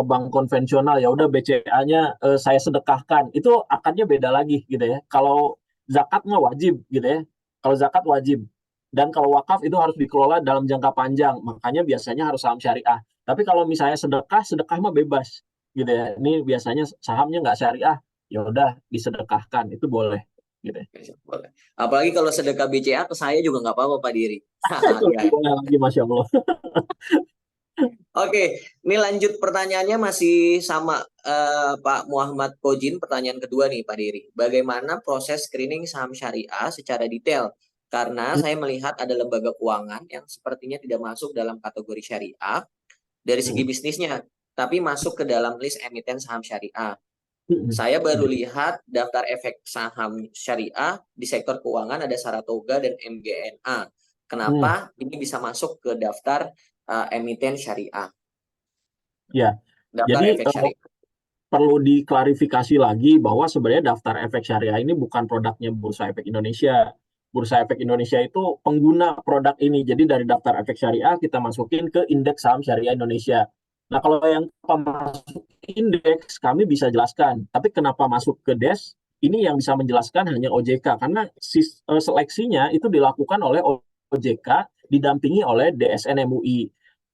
bank konvensional, ya udah BCA-nya saya sedekahkan. Itu akadnya beda lagi gitu ya. Kalau zakat mah wajib gitu ya. Kalau zakat wajib. Dan kalau wakaf itu harus dikelola dalam jangka panjang. Makanya biasanya harus saham syariah. Tapi kalau misalnya sedekah mah bebas gitu ya. Ini biasanya sahamnya nggak syariah, ya udah disedekahkan, itu boleh gitu ya. Boleh. Apalagi kalau sedekah BCA ke saya juga nggak apa-apa Pak Diri. Boleh lagi, Masya Allah. Oke, ini lanjut pertanyaannya masih sama Pak Muhammad Kojin. Pertanyaan kedua nih Pak Diri. Bagaimana proses screening saham syariah secara detail? Karena saya melihat ada lembaga keuangan yang sepertinya tidak masuk dalam kategori syariah dari segi bisnisnya, tapi masuk ke dalam list emiten saham syariah. Saya baru lihat daftar efek saham syariah di sektor keuangan ada Saratoga dan MGNA. Kenapa ini bisa masuk ke daftar emiten syariah? Ya, Daftar jadi efek syariah. perlu diklarifikasi lagi bahwa sebenarnya daftar efek syariah ini bukan produknya Bursa Efek Indonesia. Bursa Efek Indonesia itu pengguna produk ini. Jadi dari daftar efek syariah kita masukin ke indeks saham syariah Indonesia. Nah, kalau yang masuk indeks kami bisa jelaskan. Tapi kenapa masuk ke DES? Ini yang bisa menjelaskan hanya OJK, karena seleksinya itu dilakukan oleh OJK didampingi oleh DSN MUI.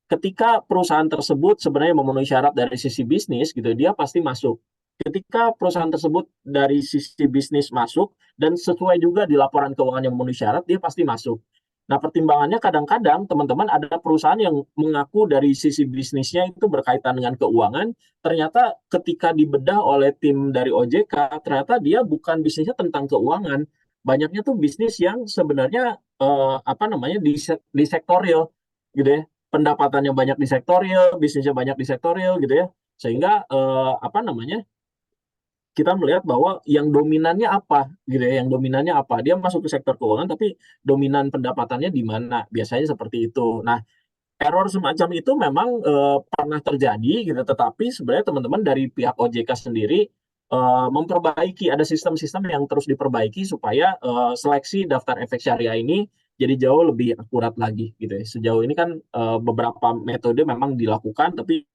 Ketika perusahaan tersebut sebenarnya memenuhi syarat dari sisi bisnis gitu, dia pasti masuk. Ketika perusahaan tersebut dari sisi bisnis masuk dan sesuai juga di laporan keuangan yang memenuhi syarat, dia pasti masuk. Nah, pertimbangannya kadang-kadang teman-teman ada perusahaan yang mengaku dari sisi bisnisnya itu berkaitan dengan keuangan, ternyata ketika dibedah oleh tim dari OJK, ternyata dia bukan bisnisnya tentang keuangan. Banyaknya tuh bisnis yang sebenarnya apa namanya di sektorial gitu ya. Pendapatannya banyak di sektorial, bisnisnya banyak di sektorial gitu ya. Sehingga apa namanya? Kita melihat bahwa yang dominannya apa gitu ya, yang dominannya apa, dia masuk ke sektor keuangan tapi dominan pendapatannya di mana, biasanya seperti itu. Nah, error semacam itu memang pernah terjadi gitu, tetapi sebenarnya teman-teman dari pihak OJK sendiri memperbaiki, ada sistem-sistem yang terus diperbaiki supaya seleksi daftar efek syariah ini jadi jauh lebih akurat lagi gitu ya. Sejauh ini kan beberapa metode memang dilakukan, tapi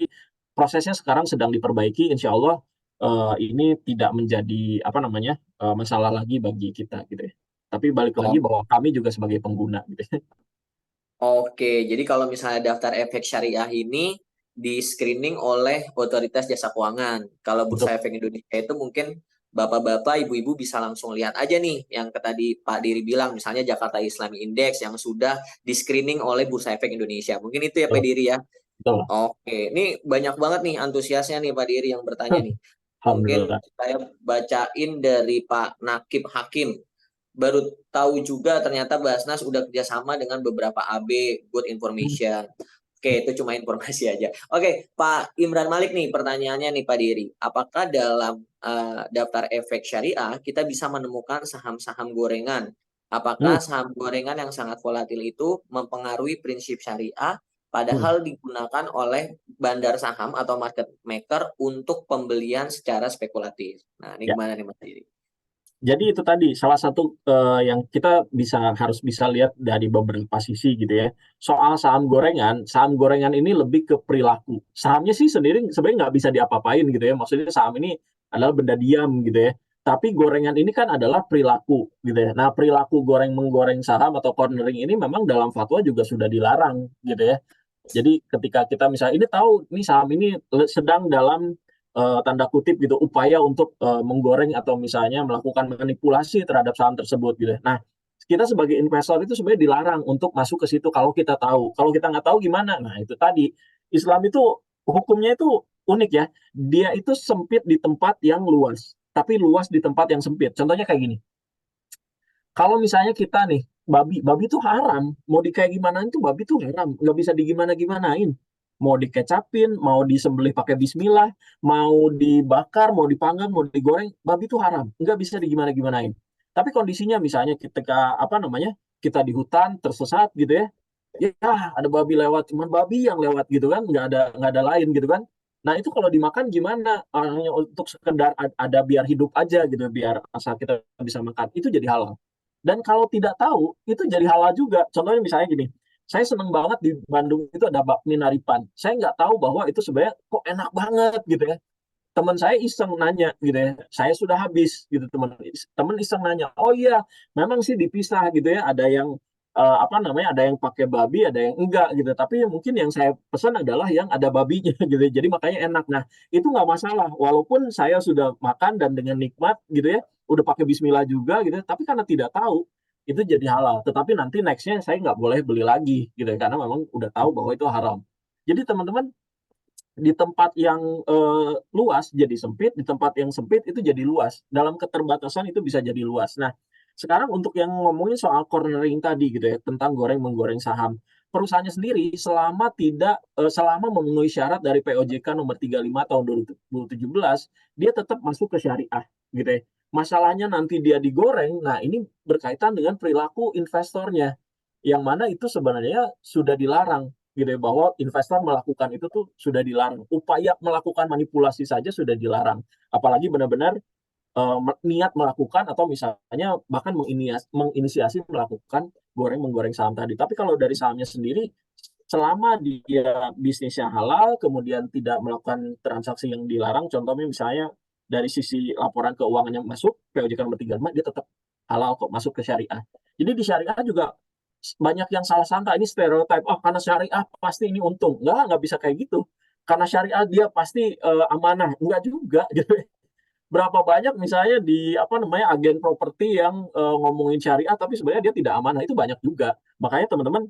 prosesnya sekarang sedang diperbaiki. Insya Allah ini tidak menjadi apa namanya masalah lagi bagi kita gitu ya. Tapi balik lagi Oh, bahwa kami juga sebagai pengguna gitu ya. oke, jadi kalau misalnya daftar efek syariah ini di-screening oleh Otoritas Jasa Keuangan. Kalau Betul. Bursa Efek Indonesia itu mungkin bapak-bapak, ibu-ibu bisa langsung lihat aja nih yang tadi Pak Diri bilang, misalnya Jakarta Islami Index yang sudah di-screening oleh Bursa Efek Indonesia. Mungkin itu ya Pak Betul. Diri ya. Betul. Oke, ini banyak banget nih antusiasnya nih Pak Diri yang bertanya nih. Mungkin Alhamdulillah. saya bacain dari Pak Nakib Hakim. Baru tahu juga ternyata Basnas udah kerjasama dengan beberapa AB, good information. Oke, itu cuma informasi aja. Oke, Pak Imran Malik nih pertanyaannya nih Pak Diri. Apakah dalam daftar efek syariah kita bisa menemukan saham-saham gorengan? Hmm, Apakah saham gorengan yang sangat volatil itu mempengaruhi prinsip syariah hmm. padahal digunakan oleh bandar saham atau market maker untuk pembelian secara spekulatif? Nah, ini Ya, gimana nih Mas Diri? jadi itu tadi salah satu yang kita harus bisa lihat dari beberapa sisi gitu ya. Soal saham gorengan ini lebih ke perilaku. Sahamnya sih sendiri sebenarnya nggak bisa diapa-apain gitu ya. Maksudnya saham ini adalah benda diam gitu ya. Tapi gorengan ini kan adalah perilaku gitu ya. Nah, perilaku menggoreng saham atau cornering ini memang dalam fatwa juga sudah dilarang gitu ya. Jadi ketika kita misalnya ini tahu ini saham ini sedang dalam tanda kutip gitu upaya untuk menggoreng atau misalnya melakukan manipulasi terhadap saham tersebut gitu. Nah, kita sebagai investor itu sebenarnya dilarang untuk masuk ke situ kalau kita tahu. Kalau kita nggak tahu gimana? Nah, itu tadi Islam itu hukumnya itu unik ya. Dia itu sempit di tempat yang luas, tapi luas di tempat yang sempit. Contohnya kayak gini. Kalau misalnya kita nih, babi itu haram. Mau di kayak gimana itu babi itu haram. Nggak bisa digimana-gimanain. Mau dikecapin, mau disembelih pakai bismillah, mau dibakar, mau dipanggang, mau digoreng, babi itu haram. Nggak bisa digimana-gimanain. Tapi kondisinya misalnya ketika apa namanya kita di hutan tersesat gitu ya, ya ada babi lewat, cuman babi yang lewat gitu kan, nggak ada lain gitu kan. Nah itu kalau dimakan gimana? Hanya untuk sekedar ada biar hidup aja gitu, biar asal kita bisa makan, itu jadi halal. Dan kalau tidak tahu, itu jadi halal juga. Contohnya misalnya gini, saya seneng banget di Bandung itu ada bakmi Naripan. Saya nggak tahu bahwa itu sebenarnya kok enak banget gitu ya. Teman saya iseng nanya gitu ya, saya sudah habis gitu teman iseng nanya, oh iya, memang sih dipisah gitu ya, ada yang apa namanya, ada yang pakai babi, ada yang enggak gitu. Tapi mungkin yang saya pesan adalah yang ada babinya gitu. Jadi makanya enak. Nah, itu nggak masalah. Walaupun saya sudah makan dan dengan nikmat gitu ya, udah pakai Bismillah juga gitu. Tapi karena tidak tahu, itu jadi halal. Tetapi nanti nextnya saya nggak boleh beli lagi gitu ya, karena memang udah tahu bahwa itu haram. Jadi teman-teman di tempat yang luas jadi sempit, di tempat yang sempit itu jadi luas. Dalam keterbatasan itu bisa jadi luas. Nah, sekarang untuk yang ngomongin soal cornering tadi gitu ya, tentang menggoreng saham. Perusahaannya sendiri selama memenuhi syarat dari POJK nomor 35 tahun 2017, dia tetap masuk ke syariah gitu ya. Masalahnya nanti dia digoreng, nah ini berkaitan dengan perilaku investornya yang mana itu sebenarnya sudah dilarang gitu ya, bahwa investor melakukan itu tuh sudah dilarang. Upaya melakukan manipulasi saja sudah dilarang. Apalagi benar-benar niat melakukan atau misalnya bahkan menginisiasi melakukan menggoreng saham tadi. Tapi kalau dari sahamnya sendiri, selama dia bisnisnya halal, kemudian tidak melakukan transaksi yang dilarang, contohnya misalnya dari sisi laporan keuangan yang masuk, POJK nomor 35, dia tetap halal kok masuk ke syariah. Jadi di syariah juga banyak yang salah sangka, ini stereotip, oh karena syariah pasti ini untung. Nggak bisa kayak gitu. Karena syariah dia pasti amanah. Enggak juga gitu. Berapa banyak misalnya di apa namanya agen properti yang ngomongin syariah tapi sebenarnya dia tidak amanah, itu banyak juga. Makanya teman-teman,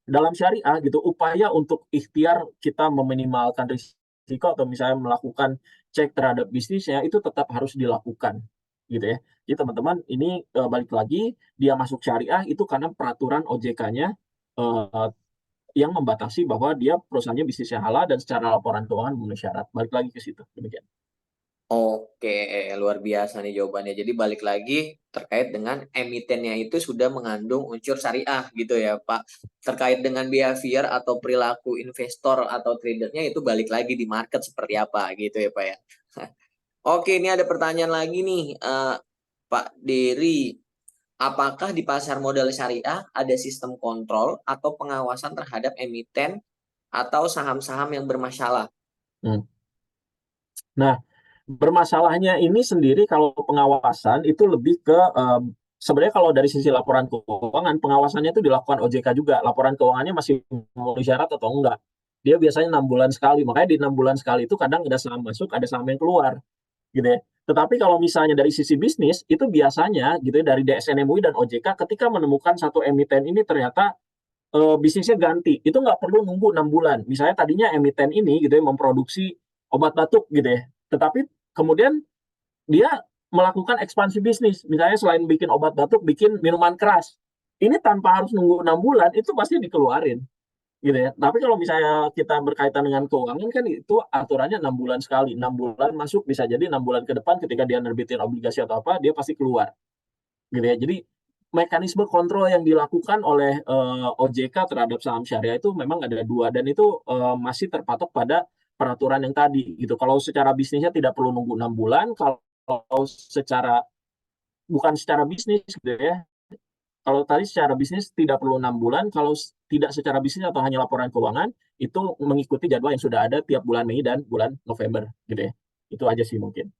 dalam syariah gitu, upaya untuk ikhtiar kita meminimalkan risiko atau misalnya melakukan cek terhadap bisnisnya itu tetap harus dilakukan gitu ya. Jadi teman-teman, ini balik lagi, dia masuk syariah itu karena peraturan OJK-nya yang membatasi bahwa dia perusahaannya bisnisnya halal dan secara laporan keuangan memenuhi syarat. Balik lagi ke situ, demikian. Oke, luar biasa nih jawabannya. Jadi balik lagi terkait dengan emitennya itu sudah mengandung unsur syariah gitu ya Pak. Terkait dengan behavior atau perilaku investor atau tradernya itu balik lagi di market seperti apa gitu ya Pak ya. Oke, ini ada pertanyaan lagi nih Pak Dery. Apakah di pasar modal syariah ada sistem kontrol atau pengawasan terhadap emiten atau saham-saham yang bermasalah? Nah, bermasalahnya ini sendiri kalau pengawasan itu lebih ke sebenarnya kalau dari sisi laporan keuangan, pengawasannya itu dilakukan OJK juga. Laporan keuangannya masih memenuhi syarat atau enggak. Dia biasanya 6 bulan sekali. Makanya di 6 bulan sekali itu kadang ada saham masuk, ada saham yang keluar, gitu ya. Tetapi kalau misalnya dari sisi bisnis, itu biasanya gitu ya, dari DSN MUI dan OJK ketika menemukan satu emiten ini ternyata bisnisnya ganti, itu nggak perlu nunggu 6 bulan. Misalnya tadinya emiten ini gitu ya memproduksi obat batuk gitu ya, tetapi kemudian dia melakukan ekspansi bisnis, misalnya selain bikin obat batuk, bikin minuman keras. Ini tanpa harus nunggu 6 bulan, itu pasti dikeluarin, gitu ya. Tapi kalau misalnya kita berkaitan dengan keuangan kan itu aturannya 6 bulan sekali, 6 bulan masuk, bisa jadi 6 bulan ke depan ketika dia nerbitin obligasi atau apa, dia pasti keluar, gitu ya. Jadi mekanisme kontrol yang dilakukan oleh OJK terhadap saham syariah itu memang ada dua, dan itu masih terpatok pada peraturan yang tadi gitu. Kalau secara bisnisnya tidak perlu nunggu 6 bulan, kalau secara bukan secara bisnis gitu ya. Kalau tadi secara bisnis tidak perlu 6 bulan, kalau tidak secara bisnis atau hanya laporan keuangan itu mengikuti jadwal yang sudah ada tiap bulan Mei dan bulan November gitu ya. Itu aja sih mungkin.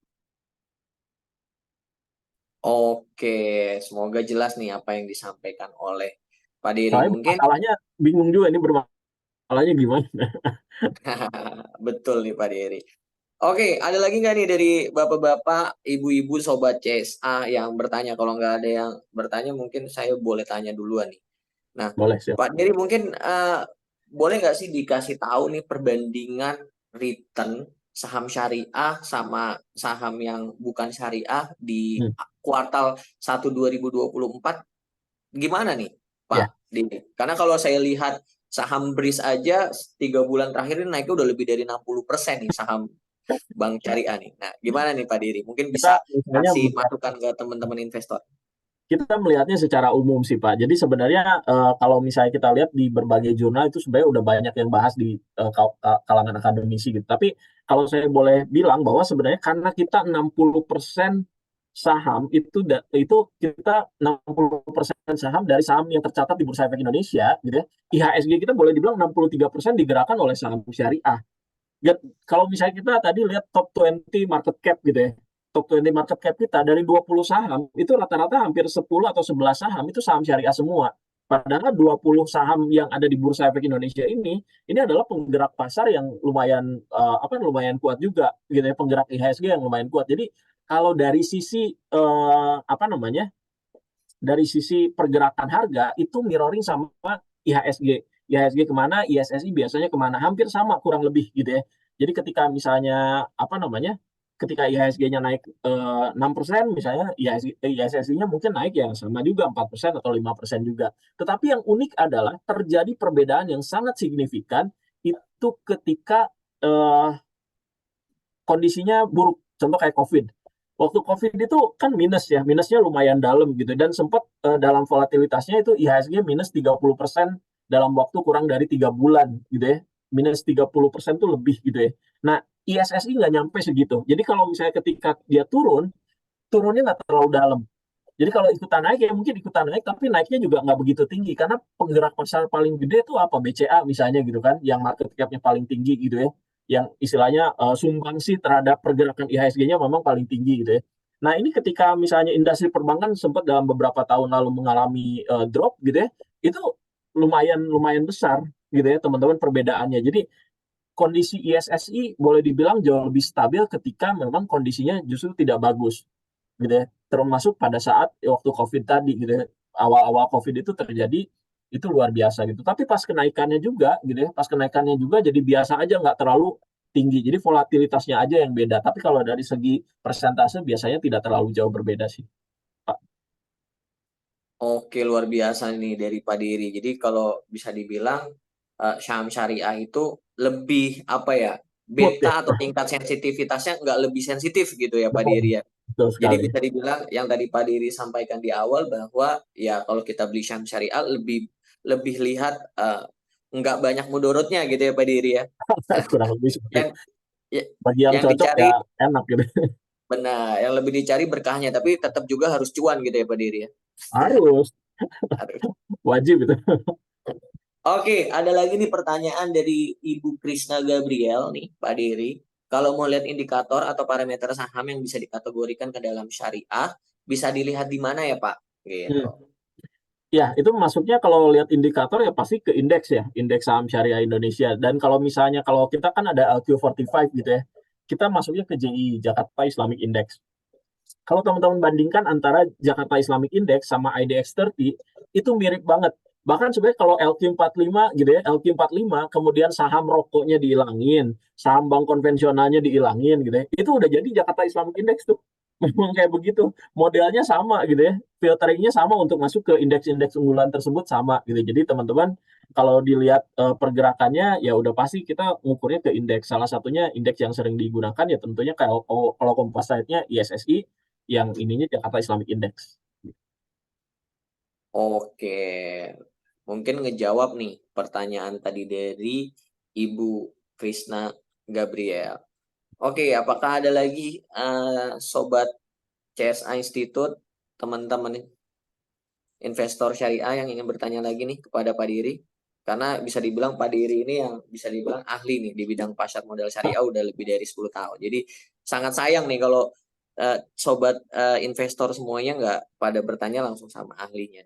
Oke, semoga jelas nih apa yang disampaikan oleh Pak Dery. Soalnya Mungkin masalahnya bingung juga ini bermasalahnya gimana. betul nih Pak Dery. Oke, ada lagi nggak nih dari bapak-bapak, ibu-ibu, sobat CSA yang bertanya? Kalau nggak ada yang bertanya, mungkin saya boleh tanya duluan nih. Nah, Boleh, siap. Pak Dery mungkin boleh nggak sih dikasih tahu nih perbandingan return saham syariah sama saham yang bukan syariah di kuartal 1 2024 gimana nih Pak Dery? Karena kalau saya lihat saham BRIS aja 3 bulan terakhir ini naiknya udah lebih dari 60% nih saham Bank Syariah nih. Nah, gimana nih Pak Dery? Mungkin bisa kasih masukan ke teman-teman investor. Kita melihatnya secara umum sih Pak. Jadi sebenarnya kalau misalnya kita lihat di berbagai jurnal itu sebenarnya udah banyak yang bahas di kalangan akademisi gitu. Tapi kalau saya boleh bilang bahwa sebenarnya karena kita 60% saham itu kita 60% saham dari saham yang tercatat di Bursa Efek Indonesia gitu ya. IHSG kita boleh dibilang 63% digerakkan oleh saham syariah. Ya, kalau misalnya kita tadi lihat top 20 market cap gitu ya, top 20 market cap kita dari 20 saham, itu rata-rata hampir 10 atau 11 saham itu saham syariah semua. Padahal 20 saham yang ada di Bursa Efek Indonesia ini adalah penggerak pasar yang lumayan kuat juga gitu ya, penggerak IHSG yang lumayan kuat. Jadi kalau dari sisi dari sisi pergerakan harga itu mirroring sama IHSG. IHSG kemana, ISSI biasanya kemana, hampir sama kurang lebih gitu ya. Jadi ketika misalnya ketika IHSG-nya naik 6%, misalnya ISSI-nya mungkin naik ya sama juga 4% atau 5% juga. Tetapi yang unik adalah terjadi perbedaan yang sangat signifikan itu ketika kondisinya buruk. Contoh kayak COVID. Waktu COVID itu kan minusnya lumayan dalam gitu, dan sempat dalam volatilitasnya itu IHSG minus 30% dalam waktu kurang dari 3 bulan gitu ya, minus 30% itu lebih gitu ya. Nah ISSI nggak nyampe segitu, jadi kalau misalnya ketika dia turunnya nggak terlalu dalam. Jadi kalau ikutan naik ya mungkin ikutan naik, tapi naiknya juga nggak begitu tinggi karena penggerak pasar paling gede itu apa, BCA misalnya gitu kan, yang market cap-nya paling tinggi gitu ya, yang istilahnya sumbangsi terhadap pergerakan IHSG-nya memang paling tinggi gitu ya. Nah ini ketika misalnya industri perbankan sempat dalam beberapa tahun lalu mengalami drop gitu ya, itu lumayan besar gitu ya teman-teman perbedaannya. Jadi kondisi ISSI boleh dibilang jauh lebih stabil ketika memang kondisinya justru tidak bagus gitu ya. Termasuk pada saat waktu COVID tadi gitu ya. Awal-awal COVID itu terjadi itu luar biasa gitu. Tapi pas kenaikannya juga gitu ya, pas kenaikannya juga jadi biasa aja, nggak terlalu tinggi. Jadi volatilitasnya aja yang beda. Tapi kalau dari segi persentase biasanya tidak terlalu jauh berbeda sih, Pak. Oke, luar biasa nih dari Pak Diri. Jadi kalau bisa dibilang saham syariah itu lebih apa ya, Mood ya, beta atau tingkat sensitivitasnya nggak lebih sensitif gitu ya Pak betul, Diri ya. betul Jadi sekali. bisa dibilang yang tadi Pak Diri sampaikan di awal bahwa ya kalau kita beli saham syariah lebih lebih lihat nggak banyak mudorotnya gitu ya Pak Diri ya. Kurang lebih seperti Yang itu. ya- Bagi yang yang cocok dicari ya enak gitu. benar, yang lebih dicari berkahnya, tapi tetap juga harus cuan gitu ya Pak Diri ya. Harus, Harus. wajib itu. Oke, ada lagi nih pertanyaan dari Ibu Krisna Gabriel nih, Pak Diri. Kalau mau lihat indikator atau parameter saham yang bisa dikategorikan ke dalam syariah, bisa dilihat di mana ya, Pak? Gitu. Ya, itu masuknya kalau lihat indikator ya pasti ke indeks ya, indeks saham syariah Indonesia. Dan kalau misalnya kalau kita kan ada LQ45 gitu ya, kita masuknya ke JI, Jakarta Islamic Index. Kalau teman-teman bandingkan antara Jakarta Islamic Index sama IDX 30, itu mirip banget. Bahkan sebenarnya kalau LQ45 gitu ya, LQ45 kemudian saham rokoknya dihilangin, saham bank konvensionalnya dihilangin gitu ya, itu udah jadi Jakarta Islamic Index tuh. Memang kayak begitu. Modelnya sama gitu ya. Filteringnya sama untuk masuk ke indeks-indeks unggulan tersebut sama gitu. Jadi teman-teman kalau dilihat pergerakannya ya udah pasti kita ngukurnya ke indeks. Salah satunya indeks yang sering digunakan ya tentunya kalau kompositnya ISSI, yang ininya Jakarta Islamic Index. Oke, mungkin ngejawab nih pertanyaan tadi dari Ibu Krisna Gabriel. Oke, apakah ada lagi sobat CSA Institute, teman-teman investor syariah yang ingin bertanya lagi nih kepada Pak Diri? Karena bisa dibilang Pak Diri ini yang bisa dibilang ahli nih di bidang pasar modal syariah udah lebih dari 10 tahun. Jadi sangat sayang nih kalau sobat investor semuanya nggak pada bertanya langsung sama ahlinya.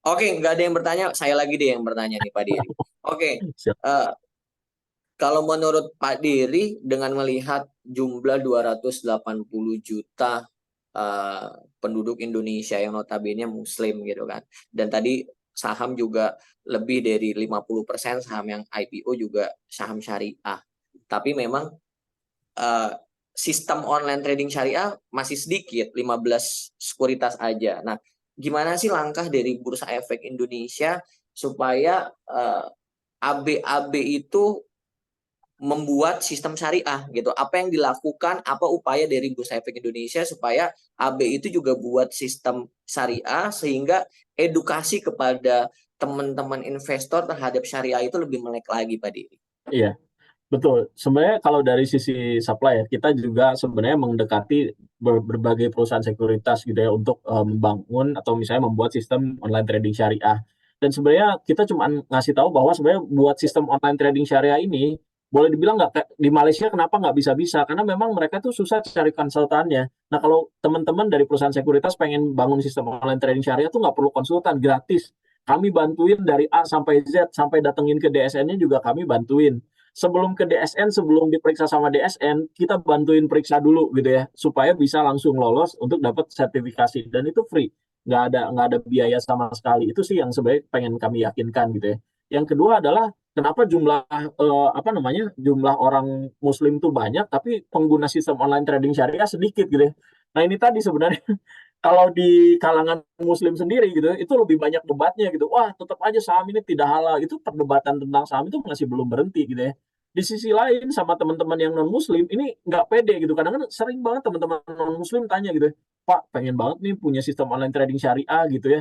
Oke, nggak ada yang bertanya, saya lagi deh yang bertanya nih Pak Diri. Oke, Siap. kalau menurut Pak Diri dengan melihat jumlah 280 juta penduduk Indonesia yang notabene Muslim gitu kan. Dan tadi saham juga lebih dari 50% saham yang IPO juga saham syariah. Tapi memang sistem online trading syariah masih sedikit, 15 sekuritas aja. Nah, gimana sih langkah dari Bursa Efek Indonesia supaya AB-AB itu membuat sistem syariah gitu. Apa yang dilakukan, apa upaya dari Bursa Efek Indonesia supaya AB itu juga buat sistem syariah sehingga edukasi kepada teman-teman investor terhadap syariah itu lebih melek lagi Pak Diri. Iya, betul. Sebenarnya kalau dari sisi supply ya, kita juga sebenarnya mendekati berbagai perusahaan sekuritas gitu ya untuk membangun atau misalnya membuat sistem online trading syariah. Dan sebenarnya kita cuma ngasih tahu bahwa sebenarnya buat sistem online trading syariah ini boleh dibilang nggak di Malaysia kenapa nggak bisa-bisa karena memang mereka tuh susah cari konsultannya. Nah kalau teman-teman dari perusahaan sekuritas pengen bangun sistem online trading syariah tuh nggak perlu konsultan, gratis. Kami bantuin dari A sampai Z sampai datengin ke DSN-nya juga kami bantuin. Sebelum ke DSN, sebelum diperiksa sama DSN, kita bantuin periksa dulu gitu ya, supaya bisa langsung lolos untuk dapat sertifikasi dan itu free, nggak ada biaya sama sekali. Itu sih yang sebenarnya pengen kami yakinkan gitu ya. Yang kedua adalah kenapa jumlah orang Muslim tuh banyak, tapi pengguna sistem online trading syariah sedikit gitu ya. Nah ini tadi sebenarnya kalau di kalangan Muslim sendiri gitu, itu lebih banyak debatnya gitu. Wah, tetap aja saham ini tidak halal. Itu perdebatan tentang saham itu masih belum berhenti gitu ya. Di sisi lain sama teman-teman yang non Muslim ini nggak pede gitu. Kadang-kadang sering banget teman-teman non Muslim tanya gitu, Pak, pengen banget nih punya sistem online trading syariah gitu ya.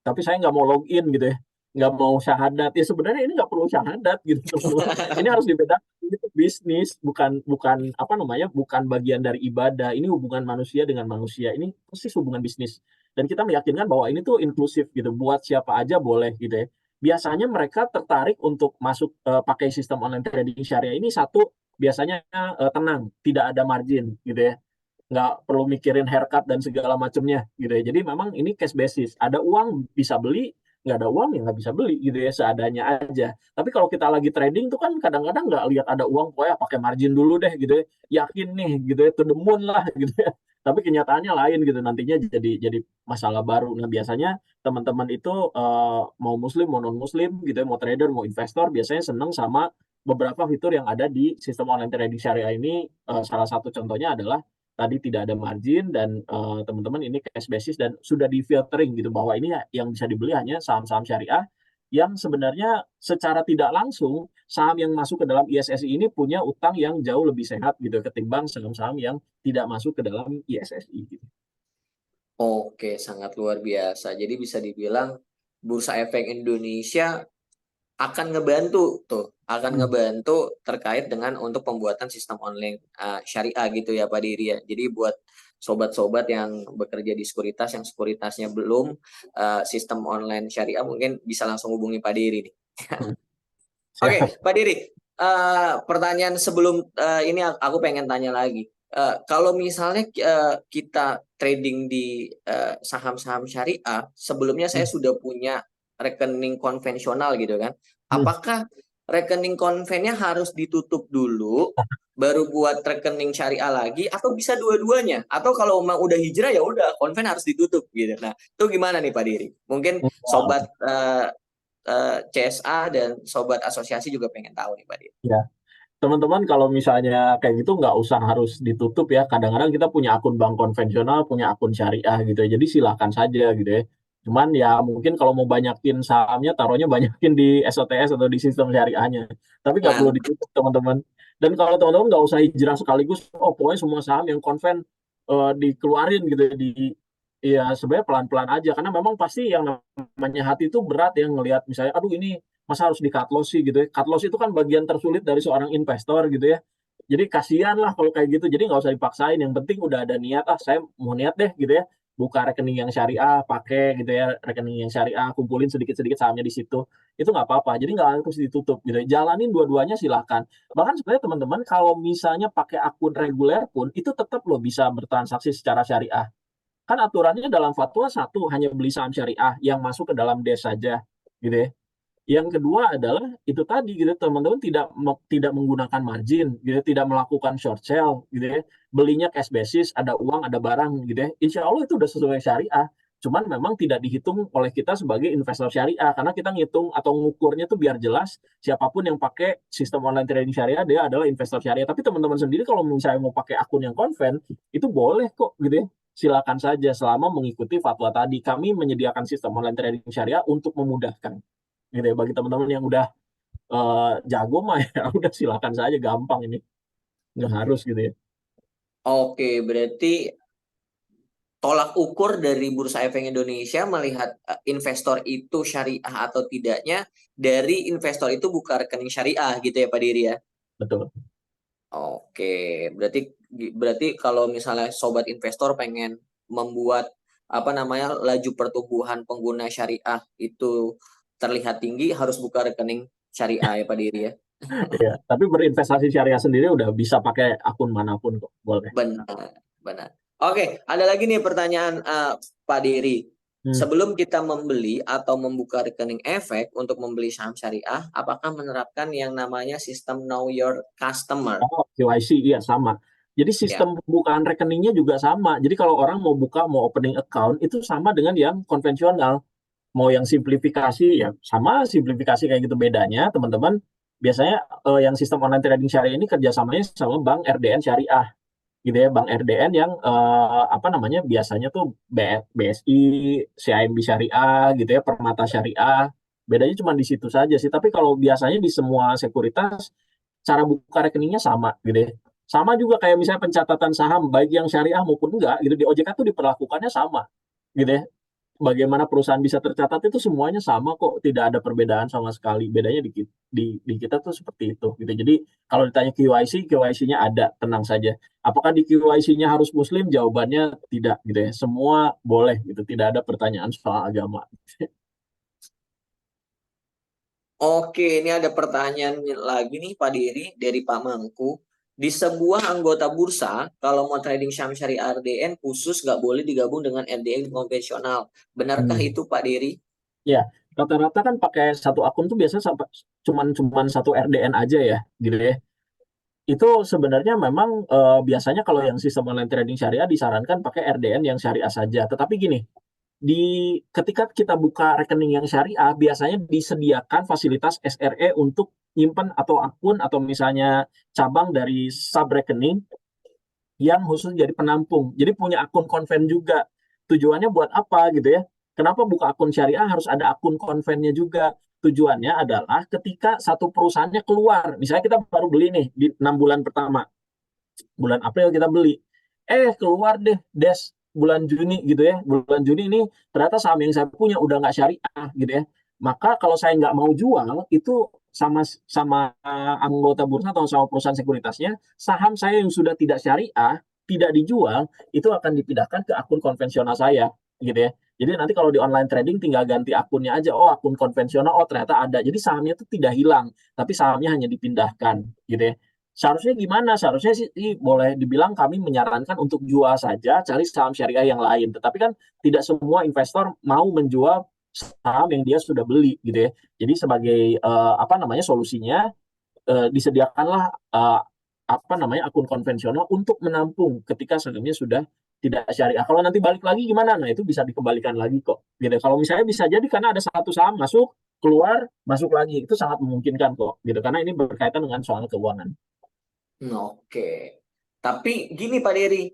Tapi saya nggak mau login gitu ya, nggak mau syahadat. Ya sebenarnya ini nggak perlu syahadat gitu teman-teman. Ini harus dibedakan. Itu bisnis, bukan bukan apa namanya, bukan bagian dari ibadah. Ini hubungan manusia dengan manusia. Ini persis hubungan bisnis. Dan kita meyakinkan bahwa ini tuh inklusif gitu, buat siapa aja boleh gitu ya. Biasanya mereka tertarik untuk masuk pakai sistem online trading syariah ini satu biasanya tenang, tidak ada margin gitu ya. nggak perlu mikirin haircut dan segala macamnya gitu ya. Jadi memang ini cash basis. Ada uang bisa beli, nggak ada uang ya nggak bisa beli gitu ya, seadanya aja. Tapi kalau kita lagi trading tuh kan kadang-kadang nggak lihat ada uang, pokoknya pakai margin dulu deh gitu ya. Yakin nih gitu ya, to the moon lah gitu ya. Tapi kenyataannya lain gitu, nantinya jadi masalah baru. Nah biasanya teman-teman itu mau muslim mau non muslim gitu ya, mau trader mau investor, biasanya seneng sama beberapa fitur yang ada di sistem online trading syariah ini. Salah satu contohnya adalah tadi tidak ada margin dan teman-teman ini cash basis dan sudah di filtering gitu bahwa ini yang bisa dibeli hanya saham-saham syariah yang sebenarnya secara tidak langsung saham yang masuk ke dalam ISSI ini punya utang yang jauh lebih sehat gitu ketimbang saham-saham yang tidak masuk ke dalam ISSI gitu. Oke, sangat luar biasa. Jadi bisa dibilang Bursa Efek Indonesia akan ngebantu terkait dengan untuk pembuatan sistem online syariah gitu ya Pak Diri ya. Jadi buat sobat-sobat yang bekerja di sekuritas yang sekuritasnya belum sistem online syariah mungkin bisa langsung hubungi Pak Diri nih. Oke, Pak Diri, pertanyaan sebelum ini aku pengen tanya lagi. Kalau misalnya kita trading di saham-saham syariah, sebelumnya saya sudah punya rekening konvensional gitu kan. Apakah rekening konvennya harus ditutup dulu, baru buat rekening syariah lagi, atau bisa dua-duanya? Atau kalau memang udah hijrah ya udah konven harus ditutup gitu. Nah, itu gimana nih Pak Diri? Mungkin sobat CSA dan sobat asosiasi juga pengen tahu nih Pak Diri. Ya, teman-teman kalau misalnya kayak gitu nggak usah harus ditutup ya. Kadang-kadang kita punya akun bank konvensional, punya akun syariah gitu ya. Jadi silakan saja gitu ya. Cuman ya mungkin kalau mau banyakin sahamnya, taruhnya banyakin di SOTS atau di sistem syariahnya. Tapi nggak perlu Nah, ditutup teman-teman. Dan kalau teman-teman nggak usah hijrah sekaligus, oh pokoknya semua saham yang konven dikeluarin gitu ya. Ya sebenarnya pelan-pelan aja. Karena memang pasti yang namanya hati itu berat ya ngelihat misalnya, aduh ini masa harus di cut loss sih gitu ya. Cut loss itu kan bagian tersulit dari seorang investor gitu ya. Jadi kasihan lah kalau kayak gitu. Jadi nggak usah dipaksain. Yang penting udah ada niat, saya mau niat deh gitu ya. Buka rekening yang syariah, pakai gitu ya rekening yang syariah, kumpulin sedikit-sedikit sahamnya di situ. Itu nggak apa-apa. Jadi nggak harus ditutup gitu ya. Jalanin dua-duanya silahkan. Bahkan sebenarnya teman-teman kalau misalnya pakai akun reguler pun itu tetap loh bisa bertransaksi secara syariah. Kan aturannya dalam fatwa satu hanya beli saham syariah yang masuk ke dalam DES saja gitu ya. Yang kedua adalah itu tadi gitu teman-teman tidak menggunakan margin gitu, tidak melakukan short sell gitu ya. Belinya cash basis, ada uang, ada barang gitu ya. Insya Allah itu udah sesuai syariah. Cuman memang tidak dihitung oleh kita sebagai investor syariah karena kita ngitung atau ngukurnya tuh biar jelas siapapun yang pakai sistem online trading syariah dia adalah investor syariah. Tapi teman-teman sendiri kalau misalnya mau pakai akun yang konven itu boleh kok gitu ya. Silakan saja selama mengikuti fatwa tadi. Kami menyediakan sistem online trading syariah untuk memudahkan gitu ya bagi teman-teman yang udah jago mah ya udah silakan saja gampang ini nggak harus gitu ya. oke, berarti tolak ukur dari Bursa Efek Indonesia melihat investor itu syariah atau tidaknya dari investor itu buka rekening syariah gitu ya Pak Diri ya. Betul. Oke, berarti kalau misalnya sobat investor pengen membuat apa namanya laju pertumbuhan pengguna syariah itu terlihat tinggi harus buka rekening syariah ya Pak Diri ya. Ya tapi berinvestasi syariah sendiri udah bisa pakai akun manapun kok boleh. Benar, benar. Oke, ada lagi nih pertanyaan Pak Diri. Sebelum kita membeli atau membuka rekening efek untuk membeli saham syariah, apakah menerapkan yang namanya sistem Know Your Customer? Oh, KYC iya sama. Jadi Ya, sistem pembukaan rekeningnya juga sama. Jadi kalau orang mau buka, mau opening account, itu sama dengan yang konvensional. Mau yang simplifikasi, ya sama simplifikasi kayak gitu bedanya, teman-teman. Biasanya yang sistem online trading syariah ini kerjasamanya sama Bank RDN Syariah. Gitu ya, Bank RDN yang apa namanya biasanya tuh BSI, CIMB Syariah gitu ya, Permata Syariah. Bedanya cuma di situ saja sih. Tapi kalau biasanya di semua sekuritas cara buka rekeningnya sama gitu ya. Sama juga kayak misalnya pencatatan saham baik yang syariah maupun enggak gitu di OJK tuh diperlakukannya sama gitu ya. Bagaimana perusahaan bisa tercatat itu semuanya sama kok, tidak ada perbedaan sama sekali. Bedanya di kita tuh seperti itu gitu. Jadi kalau ditanya KYC, KYC-nya ada, tenang saja. Apakah di KYC-nya harus muslim? Jawabannya tidak gitu ya. Semua boleh gitu, tidak ada pertanyaan soal agama. oke, ini ada pertanyaan lagi nih Pak Diri dari Pak Mangku. di sebuah anggota bursa, kalau mau trading saham syariah RDN khusus nggak boleh digabung dengan RDN konvensional. Benarkah itu Pak Dery? Ya, rata-rata kan pakai satu akun tuh biasanya sampai cuman satu RDN aja ya, gitu ya. Itu sebenarnya memang biasanya kalau yang sistem online trading syariah disarankan pakai RDN yang syariah saja. Tetapi gini, ketika kita buka rekening yang syariah, biasanya disediakan fasilitas SRE untuk nyimpen atau akun atau misalnya cabang dari sub rekening yang khusus jadi penampung. Jadi punya akun konven juga. Tujuannya buat apa gitu ya? Kenapa buka akun syariah harus ada akun konvennya juga? Tujuannya adalah ketika satu perusahaannya keluar, misalnya kita baru beli nih di 6 bulan pertama, bulan April kita beli, keluar deh Des bulan Juni gitu ya, bulan Juni ini ternyata saham yang saya punya udah nggak syariah gitu ya, maka kalau saya nggak mau jual itu sama sama anggota bursa atau sama perusahaan sekuritasnya, saham saya yang sudah tidak syariah tidak dijual itu akan dipindahkan ke akun konvensional saya gitu ya. Jadi nanti kalau di online trading tinggal ganti akunnya aja, oh akun konvensional, oh ternyata ada. Jadi sahamnya itu tidak hilang, tapi sahamnya hanya dipindahkan gitu ya. Seharusnya gimana? Seharusnya sih boleh dibilang kami menyarankan untuk jual saja, cari saham syariah yang lain. Tetapi kan tidak semua investor mau menjual saham yang dia sudah beli gitu ya. Jadi sebagai apa namanya solusinya, disediakanlah apa namanya akun konvensional untuk menampung ketika sahamnya sudah tidak syariah. Kalau nanti balik lagi gimana? Nah itu bisa dikembalikan lagi kok. Gitu. Kalau misalnya bisa jadi karena ada satu saham masuk, keluar, masuk lagi, itu sangat memungkinkan kok. Gitu. Karena ini berkaitan dengan soal keuangan. Oke. Tapi gini Pak Dery,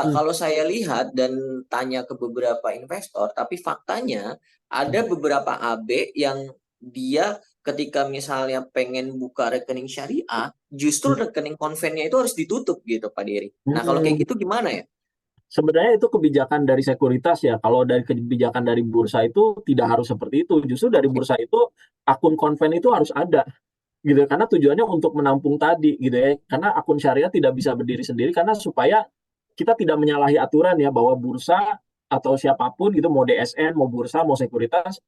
kalau saya lihat dan tanya ke beberapa investor, tapi faktanya ada beberapa AB yang dia ketika misalnya pengen buka rekening syariah, justru rekening konvennya itu harus ditutup gitu Pak Dery. Nah kalau kayak gitu gimana ya? Sebenarnya itu kebijakan dari sekuritas ya. Kalau dari kebijakan dari bursa itu tidak harus seperti itu. Justru dari bursa itu akun konven itu harus ada gitu. Karena tujuannya untuk menampung tadi gitu ya. Karena akun syariah tidak bisa berdiri sendiri karena supaya kita tidak menyalahi aturan ya bahwa bursa atau siapapun gitu mau DSN, mau bursa, mau sekuritas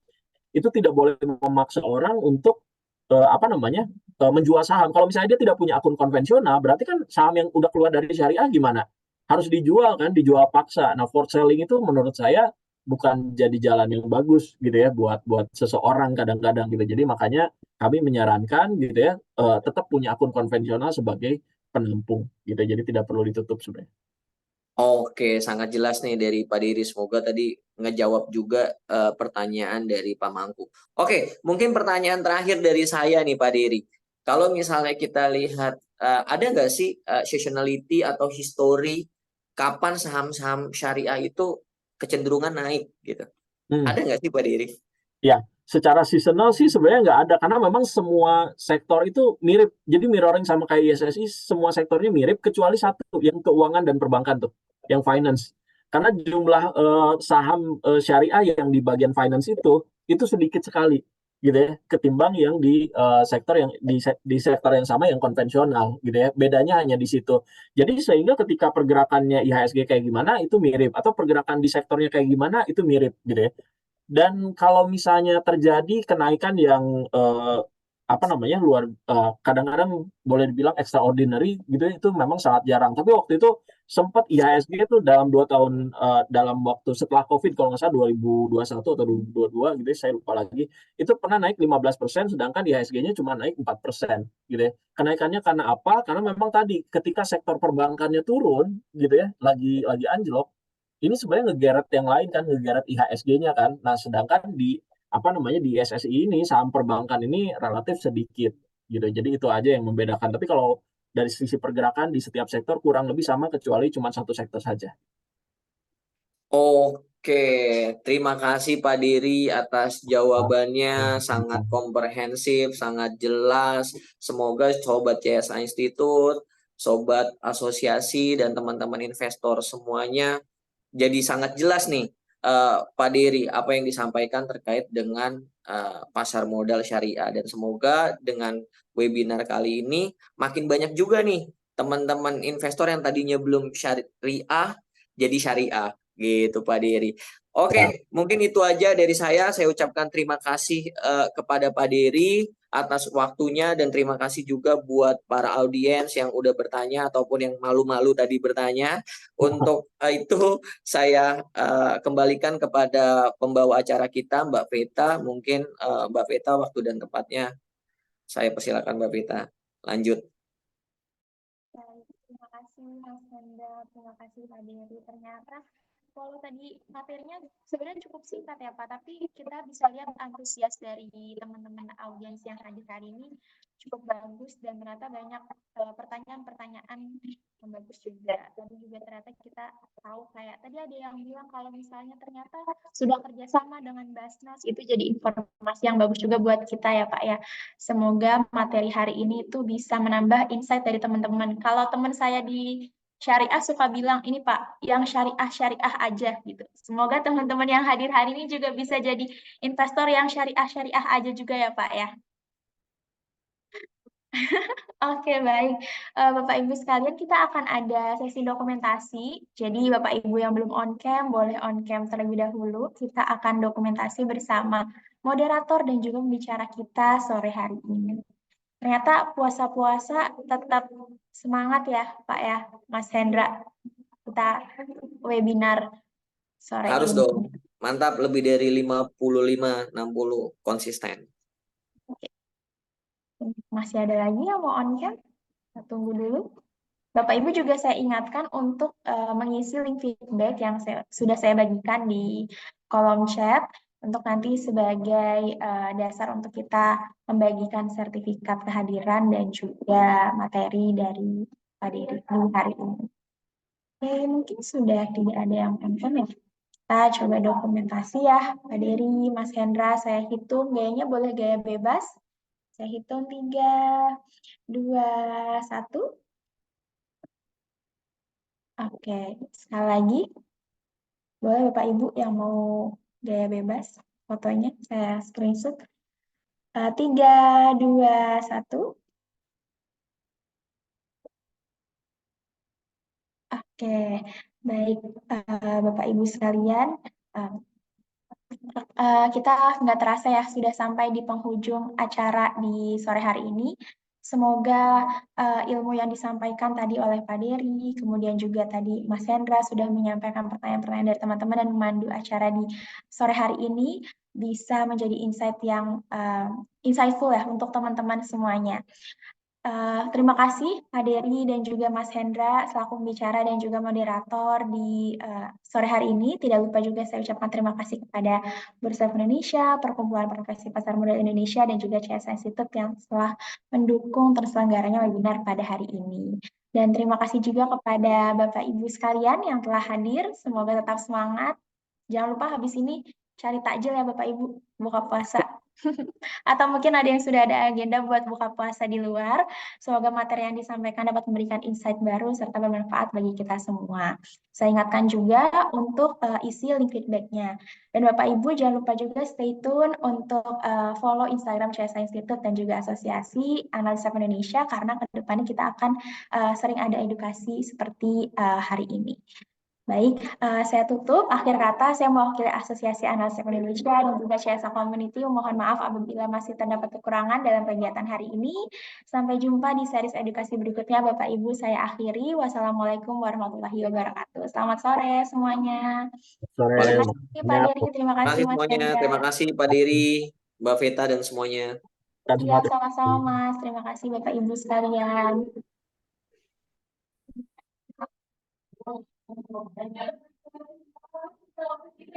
itu tidak boleh memaksa orang untuk apa namanya menjual saham. Kalau misalnya dia tidak punya akun konvensional, berarti kan saham yang udah keluar dari syariah gimana? Harus dijual kan, dijual paksa. Nah, for selling itu menurut saya bukan jadi jalan yang bagus gitu ya buat seseorang kadang-kadang gitu. Jadi makanya kami menyarankan gitu ya tetap punya akun konvensional sebagai penampung gitu. Jadi tidak perlu ditutup sebenarnya. Oke, sangat jelas nih dari Pak Diri. Semoga tadi ngejawab juga pertanyaan dari Pak Mangku. Oke, mungkin pertanyaan terakhir dari saya nih Pak Diri. Kalau misalnya kita lihat, ada nggak sih seasonality atau history kapan saham-saham syariah itu kecenderungan naik gitu? Ada nggak sih Pak Diri? Ya, secara seasonal sih sebenarnya nggak ada karena memang semua sektor itu mirip. Jadi mirroring sama kayak ISSI, semua sektornya mirip kecuali satu yang keuangan dan perbankan tuh, yang finance. Karena jumlah saham syariah yang di bagian finance itu sedikit sekali gitu ya, ketimbang yang di sektor yang di sektor yang sama yang konvensional gitu ya. Bedanya hanya di situ. Jadi sehingga ketika pergerakannya IHSG kayak gimana itu mirip atau pergerakan di sektornya kayak gimana itu mirip gitu ya. Dan kalau misalnya terjadi kenaikan yang apa namanya kadang-kadang boleh dibilang extraordinary gitu itu memang sangat jarang. Tapi waktu itu sempat IHSG itu dalam 2 tahun dalam waktu setelah COVID kalau nggak salah 2021 atau 2022 gitu ya, saya lupa lagi itu pernah naik 15% sedangkan IHSG-nya cuma naik 4% gitu ya. Kenaikannya karena apa? Karena memang tadi ketika sektor perbankannya turun gitu ya lagi anjlok ini sebenarnya ngegeret yang lain kan, ngegeret IHSG-nya kan. Nah, sedangkan di apa namanya di SSI ini saham perbankan ini relatif sedikit gitu. Jadi itu aja yang membedakan. Tapi kalau dari sisi pergerakan di setiap sektor kurang lebih sama kecuali cuma satu sektor saja. Oke, terima kasih Pak Diri atas jawabannya, sangat komprehensif, sangat jelas. Semoga Sobat CSA Institute, Sobat Asosiasi, dan teman-teman investor semuanya jadi sangat jelas nih Pak Diri apa yang disampaikan terkait dengan pasar modal syariah. Dan semoga dengan webinar kali ini makin banyak juga nih teman-teman investor yang tadinya belum syariah jadi syariah. Gitu Pak Dery. Oke, mungkin itu aja dari saya. Saya ucapkan terima kasih kepada Pak Dery atas waktunya dan terima kasih juga buat para audiens yang udah bertanya ataupun yang malu-malu tadi bertanya. Untuk itu saya kembalikan kepada pembawa acara kita Mbak Veta. Mungkin Mbak Veta waktu dan tempatnya saya persilakan Mbak Veta. Lanjut. Baik, terima kasih Mas Hendra, terima kasih Pak Dery. Ternyata kalau tadi materinya sebenarnya cukup singkat ya Pak, tapi kita bisa lihat antusias dari teman-teman audiens yang hadir hari ini cukup bagus dan ternyata banyak pertanyaan-pertanyaan yang bagus juga. Tadi juga ternyata kita tahu kayak tadi ada yang bilang kalau misalnya ternyata sudah kerjasama dengan Basnas, itu jadi informasi yang bagus juga buat kita ya Pak ya. Semoga materi hari ini itu bisa menambah insight dari teman-teman. Kalau teman saya di Syariah suka bilang, ini Pak, yang syariah-syariah aja gitu. Semoga teman-teman yang hadir hari ini juga bisa jadi investor yang syariah-syariah aja juga ya Pak ya. Oke, baik. Bapak Ibu sekalian, kita akan ada sesi dokumentasi. Jadi Bapak Ibu yang belum on cam, boleh on cam terlebih dahulu. Kita akan dokumentasi bersama moderator dan juga pembicara kita sore hari ini. Ternyata puasa-puasa tetap semangat ya Pak ya, Mas Hendra. Kita webinar sore Harus ini. dong. Mantap, lebih dari 55-60 konsisten. Masih ada lagi yang mau on cam? Kita tunggu dulu. Bapak Ibu juga saya ingatkan untuk mengisi link feedback yang sudah saya bagikan di kolom chat untuk nanti sebagai dasar untuk kita membagikan sertifikat kehadiran dan juga materi dari Pak Dery hari ini. Oke, mungkin sudah tidak ada yang on-cam ya. Kita coba dokumentasi ya, Pak Dery, Mas Hendra, saya hitung gayanya boleh gaya bebas. Saya hitung 3, 2, 1. Oke, sekali lagi. Boleh Bapak Ibu yang mau gaya bebas fotonya, saya screenshot. 3, 2, 1. Oke, baik Bapak Ibu sekalian. Kita nggak terasa ya sudah sampai di penghujung acara di sore hari ini. Semoga ilmu yang disampaikan tadi oleh Pak Dery, kemudian juga tadi Mas Hendra sudah menyampaikan pertanyaan-pertanyaan dari teman-teman dan memandu acara di sore hari ini bisa menjadi insight yang insightful ya untuk teman-teman semuanya. Terima kasih Pak Dery dan juga Mas Hendra selaku pembicara dan juga moderator di sore hari ini. Tidak lupa juga saya ucapkan terima kasih kepada Bursa Efek Indonesia, Perkumpulan Profesi Pasar Modal Indonesia, dan juga CS Institute yang telah mendukung terselenggaranya webinar pada hari ini. Dan terima kasih juga kepada Bapak Ibu sekalian yang telah hadir. Semoga tetap semangat. Jangan lupa habis ini cari takjil ya Bapak Ibu, buka puasa. Atau mungkin ada yang sudah ada agenda buat buka puasa di luar. Semoga materi yang disampaikan dapat memberikan insight baru serta bermanfaat bagi kita semua. Saya ingatkan juga untuk isi link feedback-nya. Dan Bapak Ibu jangan lupa juga stay tune untuk follow Instagram CSA Institute dan juga Asosiasi Analisa Indonesia karena ke depannya kita akan sering ada edukasi seperti hari ini. Baik, saya tutup. Akhir kata, saya mewakili Asosiasi Analisa Indonesia dan juga CSA Community. Mohon maaf apabila masih terdapat kekurangan dalam kegiatan hari ini. Sampai jumpa di series edukasi berikutnya, Bapak Ibu. Saya akhiri. Wassalamualaikum warahmatullahi wabarakatuh. Selamat sore semuanya. Sore. Terima kasih Pak Dery, terima kasih Mas semuanya. Hendra. Terima kasih Pak Dery, Mbak Veta dan semuanya. Iya, sama-sama Mas. Terima kasih Bapak Ibu sekalian.